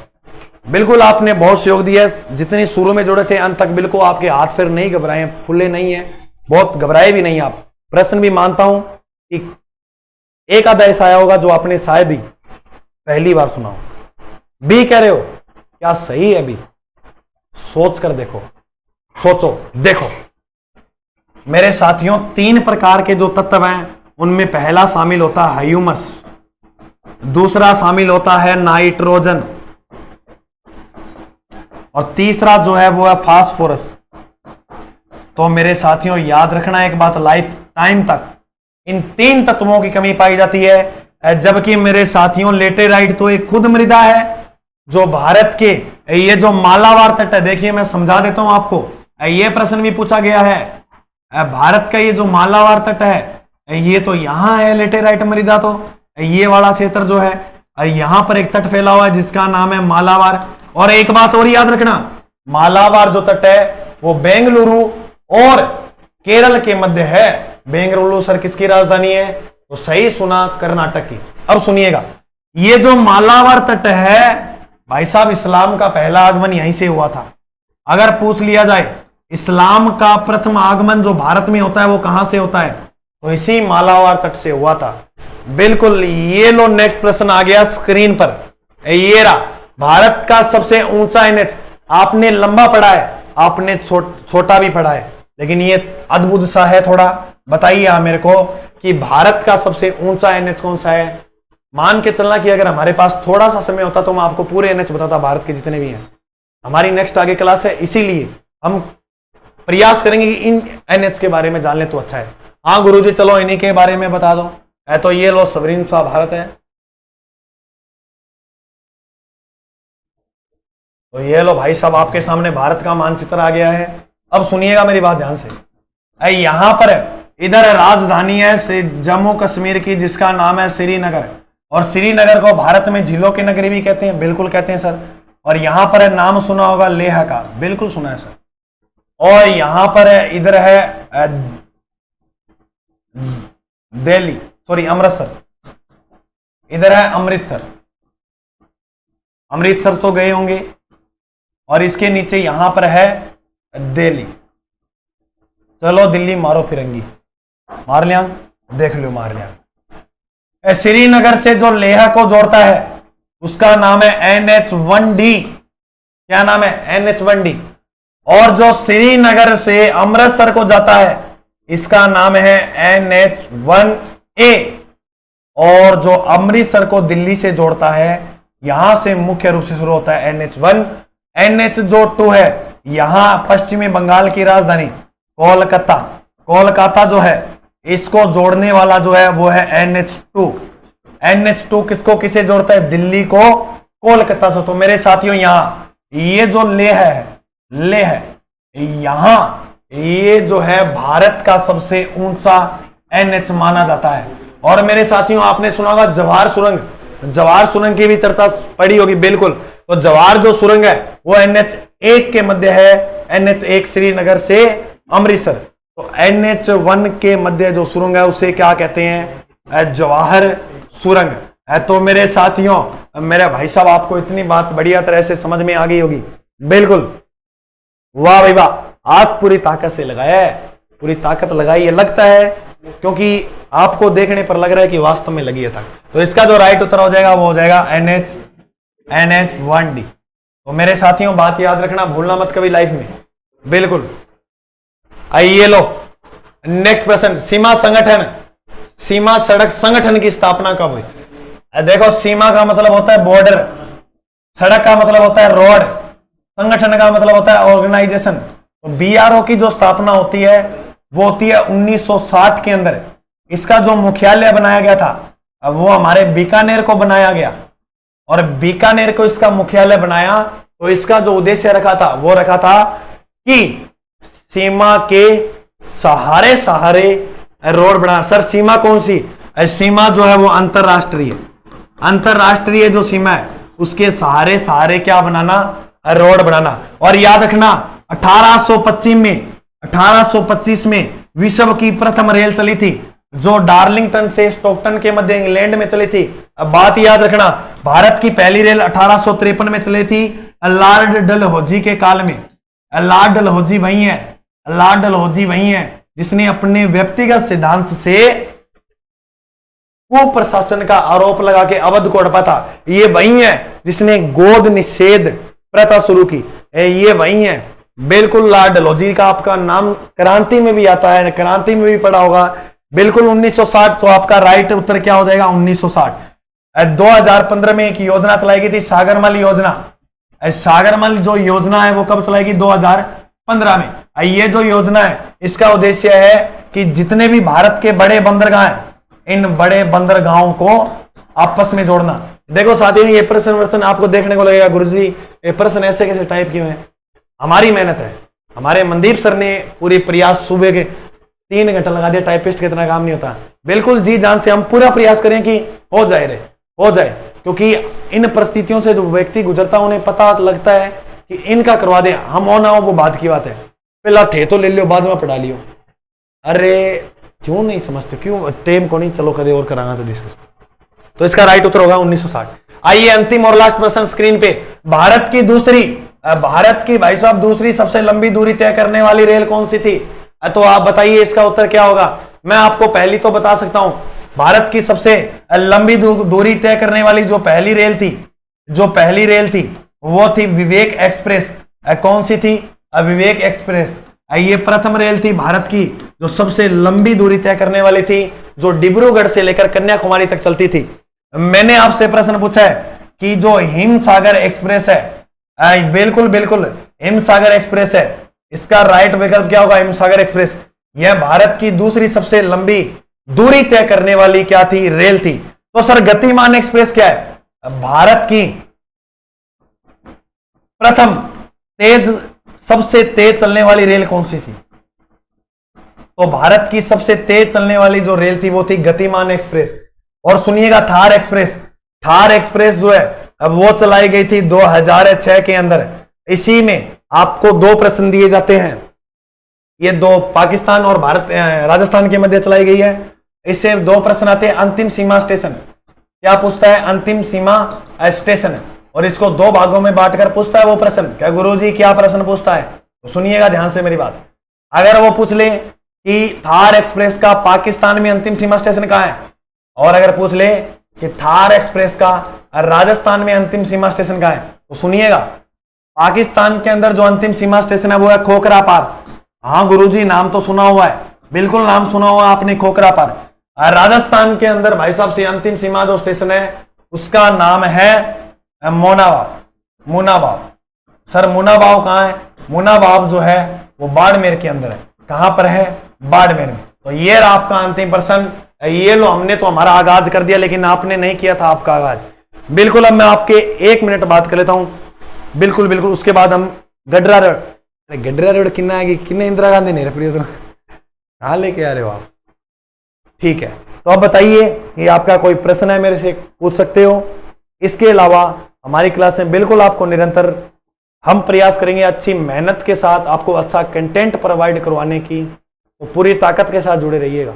B: बिल्कुल आपने बहुत सहयोग दिया, जितने शुरू में जुड़े थे अंत तक। बिल्कुल आपके हाथ फिर नहीं घबराए, फुले नहीं है, बहुत घबराए भी नहीं आप। प्रश्न भी मानता हूं कि एक आधा ऐसा आया होगा जो आपने शायद ही पहली बार सुना हो। बी कह रहे हो, क्या सही है बी? सोच कर देखो, सोचो, देखो मेरे साथियों, 3 प्रकार के जो तत्व हैं उनमें पहला शामिल होता है ह्यूमस, दूसरा शामिल होता है नाइट्रोजन, और तीसरा जो है वो है फास्फोरस। तो मेरे साथियों याद रखना एक बात, लाइफ टाइम तक इन 3 तत्वों की कमी पाई जाती है, जबकि मेरे साथियों लेटेराइट तो एक खुद मृदा है जो भारत के ये जो मालाबार तट है, देखिए मैं समझा देता हूं आपको, ये प्रश्न भी पूछा गया है। भारत का ये जो मालाबार तट है ये तो यहां है लेटेराइट मृदा, तो ये वाला क्षेत्र जो है, यहां पर एक तट फैला हुआ है जिसका नाम है मालाबार। और एक बात और याद रखना, मालाबार जो तट है वो बेंगलुरु और केरल के मध्य है। बेंगलुरु सर किसकी राजधानी है? तो सही सुना, कर्नाटक की। अब सुनिएगा, ये जो मालाबार तट है भाई साहब, इस्लाम का पहला आगमन यहीं से हुआ था। अगर पूछ लिया जाए इस्लाम का प्रथम आगमन जो भारत में होता है वो कहां से होता है, तो इसी मालाबार तट से हुआ था। बिल्कुल। ये लो नेक्स्ट प्रश्न आ गया स्क्रीन पर, ये रहा भारत का सबसे ऊंचा एनएच। आपने लंबा पढ़ा है, आपने छोटा भी पढ़ा है, लेकिन ये अद्भुत सा है थोड़ा। बताइए आप मेरे को कि भारत का सबसे ऊंचा एनएच कौन सा है? मान के चलना कि अगर हमारे पास थोड़ा सा समय होता तो मैं आपको पूरे एनएच बताता, भारत के जितने भी हैं। हमारी नेक्स्ट आगे क्लास है, इसीलिए हम प्रयास करेंगे कि इन एनएच के बारे में जान ले तो अच्छा है। हाँ गुरुजी चलो इन्हीं के बारे में बता दो। तो ये लो सबरीन सा भारत है, तो ये लो भाई साहब आपके सामने भारत का मानचित्र आ गया है। अब सुनिएगा मेरी बात ध्यान से, यहां पर इधर राजधानी है जम्मू कश्मीर की जिसका नाम है श्रीनगर, और श्रीनगर को भारत में झीलों की नगरी भी कहते हैं। बिल्कुल कहते हैं सर। और यहां पर है, नाम सुना होगा लेह का, बिल्कुल सुना है सर। और यहां पर है, इधर है दिल्ली, सॉरी अमृतसर, इधर है अमृतसर। अमृतसर तो गए होंगे। और इसके नीचे यहां पर है दिल्ली। चलो दिल्ली मारो फिरंगी, मार लिया, देख लो मार लिया। श्रीनगर से जो लेह को जोड़ता है उसका नाम है NH1D। क्या नाम है? NH1D। और जो श्रीनगर से अमृतसर को जाता है इसका नाम है NH1A। और जो अमृतसर को दिल्ली से जोड़ता है यहां से मुख्य रूप से शुरू होता है NH1। NH जो 2 है, यहां पश्चिमी बंगाल की राजधानी कोलकाता, कोलकाता जो है इसको जोड़ने वाला जो है वो है NH2। NH2 किसको किसे जोड़ता है? दिल्ली को कोलकाता से। तो मेरे साथियों यहां ये जो लेह है यहां ये जो है भारत का सबसे ऊंचा NH माना जाता है। और मेरे साथियों आपने सुना होगा जवाहर सुरंग, जवाहर सुरंग की भी चर्चा पड़ी होगी। बिल्कुल। तो जवाहर जो सुरंग है वो NH1 के मध्य है, NH1 श्रीनगर से अमृतसर। तो NH1 के मध्य जो सुरंग है उसे क्या कहते हैं? जवाहर सुरंग। तो मेरे साथियों, मेरे भाई साहब आपको इतनी बात बढ़िया तरह से समझ में आ गई होगी। बिल्कुल, वाह भाई वाह, आज पूरी ताकत से लगाया है, पूरी ताकत लगाई है। लगता है क्योंकि आपको देखने पर लग रहा है कि वास्तव में लगी है तक। तो इसका जो राइट उत्तर हो जाएगा वो हो जाएगा NH1D। तो मेरे साथियों बात याद रखना, भूलना मत कभी लाइफ में। बिल्कुल। आइए लो नेक्स्ट प्रश्न, सीमा संगठन, सीमा सड़क संगठन की स्थापना कब हुई? देखो सीमा का मतलब होता है बॉर्डर, सड़क का मतलब होता है रोड, संगठन का मतलब होता है ऑर्गेनाइजेशन। तो BRO की जो स्थापना होती है वो होती है 1960 के अंदर। इसका जो मुख्यालय बनाया गया था वो हमारे बीकानेर को बनाया गया, और बीकानेर को इसका मुख्यालय बनाया तो इसका जो उद्देश्य रखा था वो रखा था कि सीमा के सहारे सहारे रोड बना। सर सीमा कौन सी? सीमा जो है वो अंतरराष्ट्रीय, अंतरराष्ट्रीय जो सीमा है उसके सहारे सहारे क्या बनाना? रोड बनाना। और याद रखना 1825 में विश्व की प्रथम रेल चली थी जो डार्लिंगटन से स्टॉकटन के मध्य इंग्लैंड में चली थी। अब बात याद रखना, भारत की पहली रेल 1853 में चली थी लॉर्ड डलहौजी के काल में। लॉर्ड डलहौजी वही है, लॉर्ड डलहौजी वही है जिसने अपने व्यक्तिगत सिद्धांत से कुप्रशासन का आरोप लगा के अवध को हड़पा था। ये वही है जिसने गोद निषेध प्रथा शुरू की, ये वही है। बिल्कुल लॉर्ड डलहौजी का आपका नाम क्रांति में भी आता है, क्रांति में भी पढ़ा होगा। बिल्कुल 1960, तो आपका राइट उत्तर क्या हो जाएगा 1960। 2015 में एक योजना चलाई गई थी, सागरमाला योजना। सागरमाला जो योजना है वो कब चलाई गई? 2015 में। ये जो योजना है इसका उद्देश्य है कि जितने भी भारत के बड़े बंदरगाह हैं, इन बड़े बंदरगाहों को आपस में जोड़ना। देखो साथियों, ये प्रश्न आपको देखने को लगेगा गुरुजी ये प्रश्न ऐसे कैसे टाइप क्यों है? हमारी मेहनत है। हमारे मनदीप सर ने पूरी प्रयास, सुबह के 3 घंटा लगा दिया। टाइपिस्ट का इतना काम नहीं होता। बिल्कुल जी जान से हम पूरा प्रयास करें कि हो जाए, क्योंकि इन परिस्थितियों से जो व्यक्ति गुजरता है उन्हें पता लगता है कि इनका करवा दे, हम हो ना हो वो बात की बात है। पहला थे तो ले लियो, बाद में पढ़ा लियो। अरे क्यों नहीं समझते? क्यों टेम को नहीं? चलो कदे और करांगा तो डिस्कस। तो इसका राइट उत्तर होगा 1960। आइए अंतिम और लास्ट प्रश्न स्क्रीन पे। भारत की भाई साहब दूसरी सबसे लंबी दूरी तय करने वाली रेल कौन सी थी? तो आप बताइए इसका उत्तर क्या होगा। मैं आपको पहली तो बता सकता हूं, भारत की सबसे लंबी दूरी तय करने वाली जो पहली रेल थी वो थी विवेक एक्सप्रेस। कौन सी थी? विवेक एक्सप्रेस। ये प्रथम रेल थी भारत की जो सबसे लंबी दूरी तय करने वाली थी, जो डिब्रूगढ़ से लेकर कन्याकुमारी तक चलती थी। मैंने आपसे प्रश्न पूछा है कि जो हिमसागर एक्सप्रेस है, बिल्कुल हिमसागर एक्सप्रेस है, इसका राइट विकल्प क्या होगा? हिमसागर एक्सप्रेस। यह भारत की दूसरी सबसे लंबी दूरी तय करने वाली क्या थी? रेल थी। तो सर गतिमान एक्सप्रेस क्या है? भारत की प्रथम सबसे तेज चलने वाली रेल कौन सी थी? तो भारत की सबसे तेज चलने वाली जो रेल थी वो थी गतिमान एक्सप्रेस। और सुनिएगा थार एक्सप्रेस जो है अब वो चलाई गई थी 2006 के अंदर। इसी में आपको 2 प्रश्न दिए जाते हैं। ये 2 पाकिस्तान और भारत राजस्थान के मध्य चलाई गई है। इससे 2 प्रश्न आते हैं। अंतिम सीमा स्टेशन क्या पूछता है? अंतिम सीमा स्टेशन। और इसको 2 भागों में बांटकर पूछता है वो प्रश्न। क्या गुरुजी क्या प्रश्न पूछता है? तो सुनिएगा ध्यान से मेरी बात। अगर वो पूछ ले कि थार एक्सप्रेस का पाकिस्तान में अंतिम सीमा स्टेशन कहां है, और अगर पूछ ले कि थार एक्सप्रेस का राजस्थान में अंतिम सीमा स्टेशन कहां है, तो सुनिएगा पाकिस्तान के अंदर जो अंतिम सीमा स्टेशन है वो है खोखरा पार। हाँ गुरुजी नाम तो सुना हुआ है, बिल्कुल नाम सुना हुआ आपने, खोखरा पार। राजस्थान के अंदर भाई साहब से अंतिम सीमा जो स्टेशन है उसका नाम है मुनाबाव। सर मुनाबाव कहां है? मुनाबाव जो है वो बाड़मेर के अंदर है। कहां पर है? बाड़मेर में। तो ये रहा आपका अंतिम प्रश्न। ये लो, हमने तो हमारा आगाज कर दिया लेकिन आपने नहीं किया था आपका आगाज। बिल्कुल अब मैं आपके 1 मिनट बात कर लेता हूं। बिल्कुल उसके बाद हम गडरा रोड किन्ना आएगी, किन्ने इंदिरा गांधी नहीं रहे कहां लेके आ रहे हो आप? ठीक है, तो अब बताइए ये आपका कोई प्रश्न है मेरे से पूछ सकते हो। इसके अलावा हमारी क्लास में बिल्कुल आपको निरंतर हम प्रयास करेंगे अच्छी मेहनत के साथ आपको अच्छा कंटेंट प्रोवाइड करवाने की। तो पूरी ताकत के साथ जुड़े रहिएगा।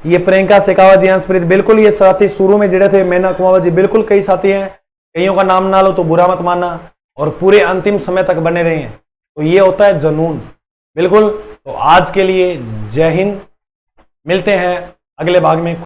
B: ये प्रियंका शेखावत जी, हंसप्रीत, बिल्कुल ये साथी शुरू में जुड़े थे, मैना कुमावत जी, बिल्कुल कई साथी हैं, कईयों का नाम ना लो तो बुरा मत मानना, और पूरे अंतिम समय तक बने रहे हैं। तो ये होता है जुनून। बिल्कुल, तो आज के लिए जय हिंद, मिलते हैं अगले भाग में।